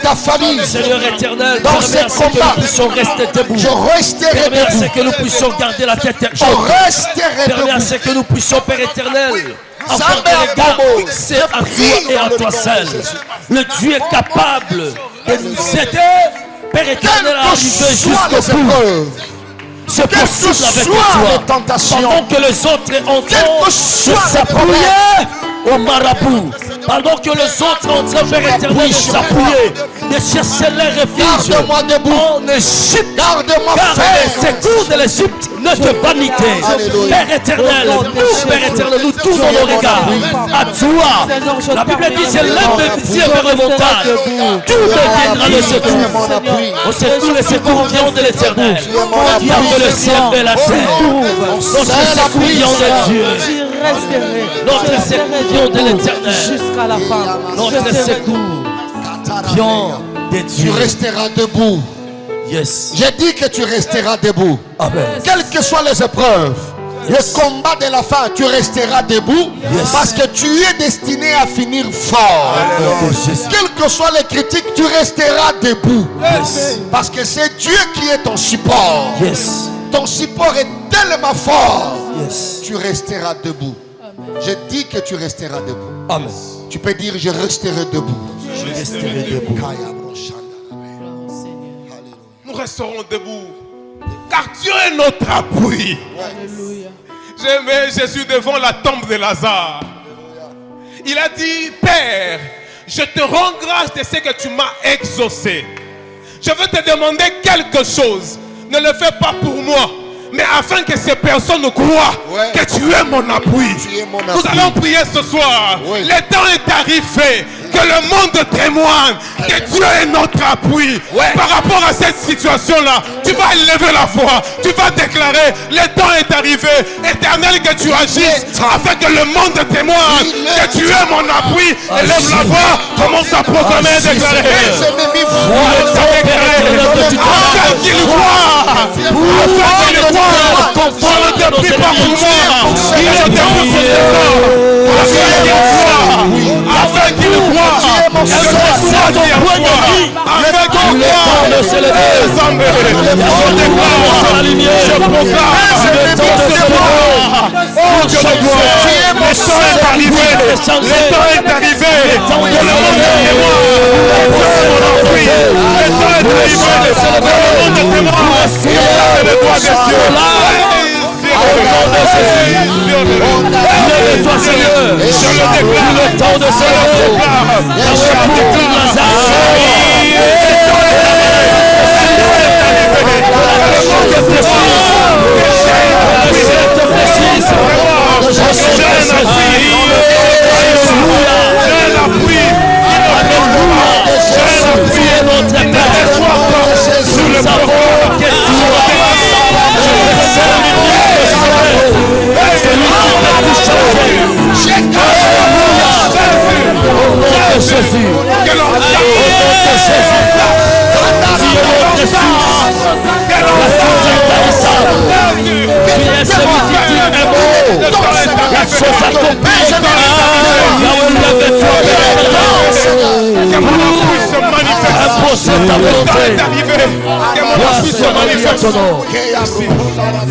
ta famille, Seigneur éternel, dans ces combats, que nous puissions rester debout. Je resterai Permets debout. que nous puissions garder la tête Je resterai Permets debout. que nous puissions, Père éternel, avoir des regards fixés à toi et à toi seul. Le Dieu est capable de nous aider, Père éternel, à arriver jusqu'au bout. C'est possible avec toi. Pendant que les autres ont de s'appuyer au marabout. Pendant que les autres ont en train, Père éternel, de s'appuyer, de chercher les refuges Garde-moi debout. en Égypte. Garde-moi Car les ferme. secours de l'Égypte n'est de vanité. Alléluia. Père éternel, nous, Père éternel, nous tournons nos regards à toi. La Bible dit, je lève mes yeux vers les montagnes. Tout deviendra le secours. Au secours, les secours viennent de l'Éternel, qui a fait le ciel et la terre. Notre secours vient de Dieu. Notre secours vient de l'Éternel. Jusqu'à la fin. Notre secours vient de Tu Dieu. resteras debout. Yes. J'ai dit que tu resteras debout. Amen. Quelles que soient les épreuves, le combat de la fin, tu resteras debout parce que tu es destiné à finir fort. Quelles que soient les critiques, tu resteras debout parce que c'est Dieu qui est ton support. Yes. Ton support est tellement fort, Yes. tu resteras debout. Je dis que tu resteras debout. Amen. Tu peux dire je resterai debout. Je resterai debout. Nous resterons debout. Car Dieu est notre appui. J'ai mis Jésus devant la tombe de Lazare. Il a dit, Père, je te rends grâce de ce que tu m'as exaucé. Je veux te demander quelque chose. Ne le fais pas pour moi, mais afin que ces personnes croient que tu es mon appui. Nous allons prier ce soir. Le temps est arrivé. Que le monde témoigne que Dieu est notre appui. Par rapport à cette situation-là, tu vas élever la voix. Tu vas déclarer, le temps est arrivé. Éternel, que tu agisses afin que le monde témoigne que tu es mon appui. Élève la voix. Commence à proclamer et déclarer. Afin qu'il voit. Afin qu'il voit. Je ne te prie pas pour moi. Il est debout ce soir. Afin qu'il voit. Afin qu'il Lève-toi, Seigneur. Je le déclare. Le temps de se lever.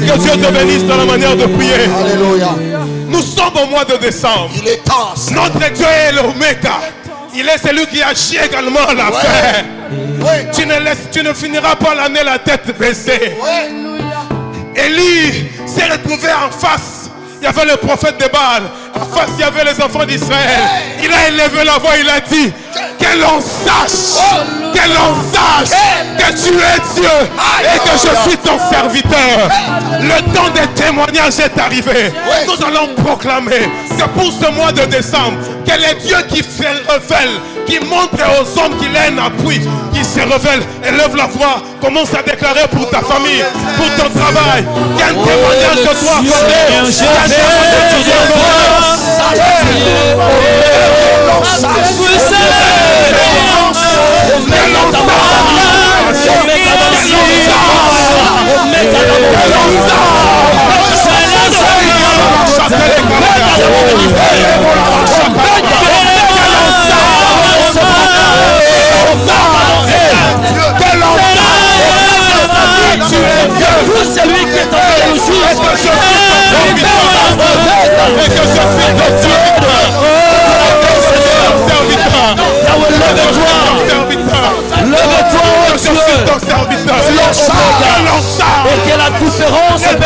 Que Dieu te bénisse dans la manière de prier. Alléluia. Nous sommes au mois de décembre. Il est temps. Notre Dieu est l'Oméga. Il est celui qui agit également à la fin. Tu ne finiras pas l'année la tête baissée. Élie s'est retrouvé en face. Il y avait le prophète de Baal. face il y avait les enfants d'Israël. Il a élevé la voix, il a dit que l'on sache que tu es Dieu et que je suis ton serviteur. Le temps des témoignages est arrivé. Nous allons proclamer que pour ce mois de décembre, que les dieux qui se révèlent, qui montrent aux hommes qu'il a un appui, qui se révèlent, élève la voix, commence à déclarer pour ta famille, pour ton travail. Il y a un témoignage de toi à celui qui est en train de nous suivre, et que je suis et que la différence est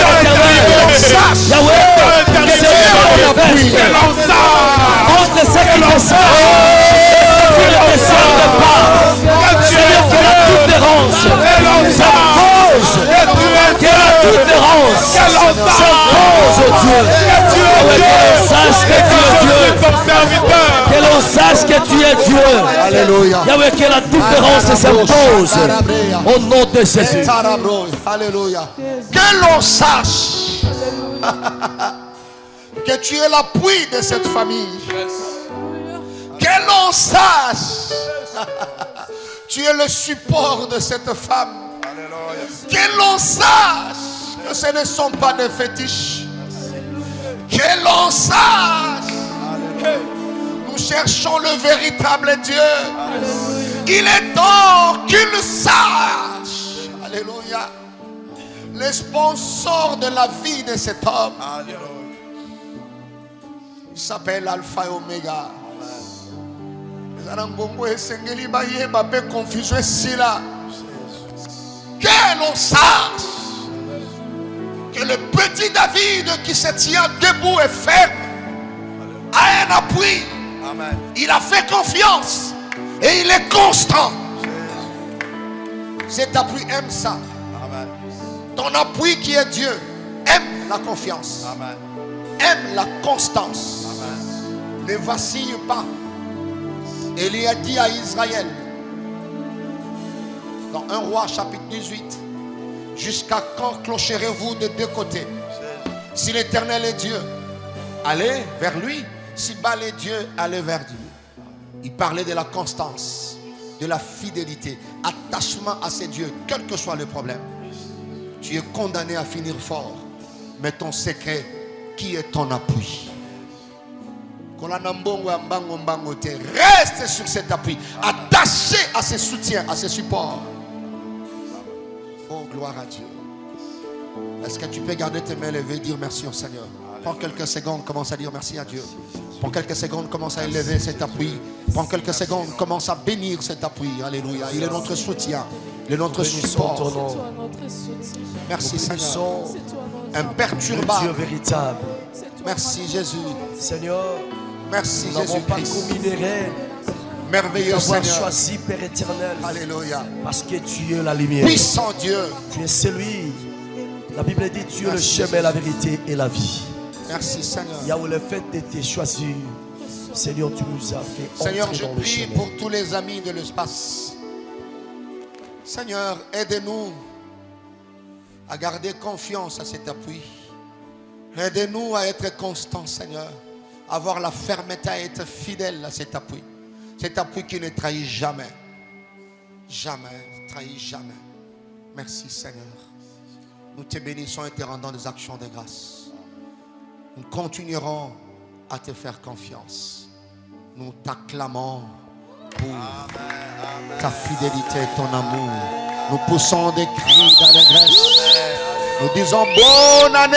entre ceux qui ne savent et ceux qui ne savent pas. Seigneur, que la différence s'impose. Que la différence s'impose, Dieu. Que l'on sache que tu es Dieu. Alléluia. Yahweh, que la différence s'impose au nom de Jésus. Alléluia. Que l'on sache que tu es l'appui de cette famille. Que l'on sache tu es le support de cette femme. Que l'on sache que ce ne sont pas des fétiches. Que l'on sache que nous cherchons le véritable Dieu. Il est temps qu'il sache. Alléluia. Le sponsor de la vie de cet homme. Il s'appelle Alpha et Omega. Que l'on sache que le petit David qui se tient debout et ferme a un appui. Amen. Il a fait confiance et il est constant. Cet appui aime ça. Amen. Ton appui qui est Dieu aime la confiance. Amen. Aime la constance. Amen. Ne vacille pas. Élie a dit à Israël dans 1 Roi chapitre 18, jusqu'à quand clocherez-vous de deux côtés? Si l'Éternel est Dieu, allez vers lui. Si Baal est Dieu, allez vers Dieu. Il parlait de la constance, de la fidélité, attachement à ces dieux, quel que soit le problème. Tu es condamné à finir fort, mais ton secret, qui est ton appui? Reste sur cet appui, attaché à ses soutiens, à ses supports. Oh, gloire à Dieu. Est-ce que tu peux garder tes mains levées et dire merci au Seigneur? Prends quelques secondes, commence à dire merci à Dieu. Prends quelques secondes, commence à élever cet appui. Prends quelques secondes, commence à bénir cet appui. Alléluia. Il est notre soutien, il est notre support. Merci Seigneur. Imperturbable. Dieu véritable. Merci Jésus. Seigneur, merci nous n'avons pas Jésus-Christ. comminé Merveilleux Seigneur. choisi, Père éternel. Alléluia. Parce que tu es la lumière. Puissant Dieu. Tu es celui. La Bible dit tu es le chemin, la vérité et la vie. Merci Seigneur. Yahweh, le fait d'être choisi, Seigneur, tu nous as fait Seigneur, entrer je dans le prie chemin. pour tous les amis de l'espace. Seigneur, aide-nous à garder confiance à cet appui. Aide-nous à être constants, Seigneur. Avoir la fermeté à être fidèle à cet appui. Cet appui qui ne trahit jamais. Jamais, trahit jamais. Merci Seigneur. Nous te bénissons et te rendons des actions de grâce. Nous continuerons à te faire confiance. Nous t'acclamons pour ta fidélité et ton amour. Nous poussons des cris d'allégresse. Nous disons bonne année.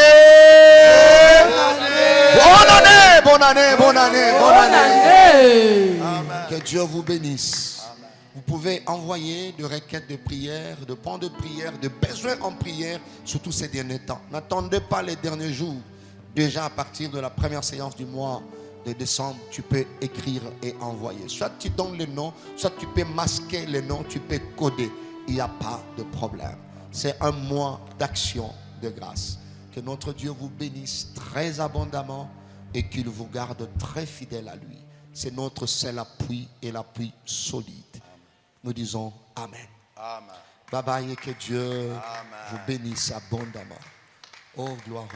Bonne année, bonne année, bonne année, bonne année. Que Dieu vous bénisse. Vous pouvez envoyer des requêtes de prière, de points de prière, de besoins en prière, surtout ces derniers temps. N'attendez pas les derniers jours. Déjà à partir de la première séance du mois de décembre, tu peux écrire et envoyer. Soit tu donnes le nom, soit tu peux masquer le nom, tu peux coder. Il n'y a pas de problème. C'est un mois d'action de grâce. Que notre Dieu vous bénisse très abondamment et qu'il vous garde très fidèle à lui. C'est notre seul appui et l'appui solide. Nous disons Amen. Amen. Bye bye et que Dieu Amen. vous bénisse abondamment. Oh, gloire.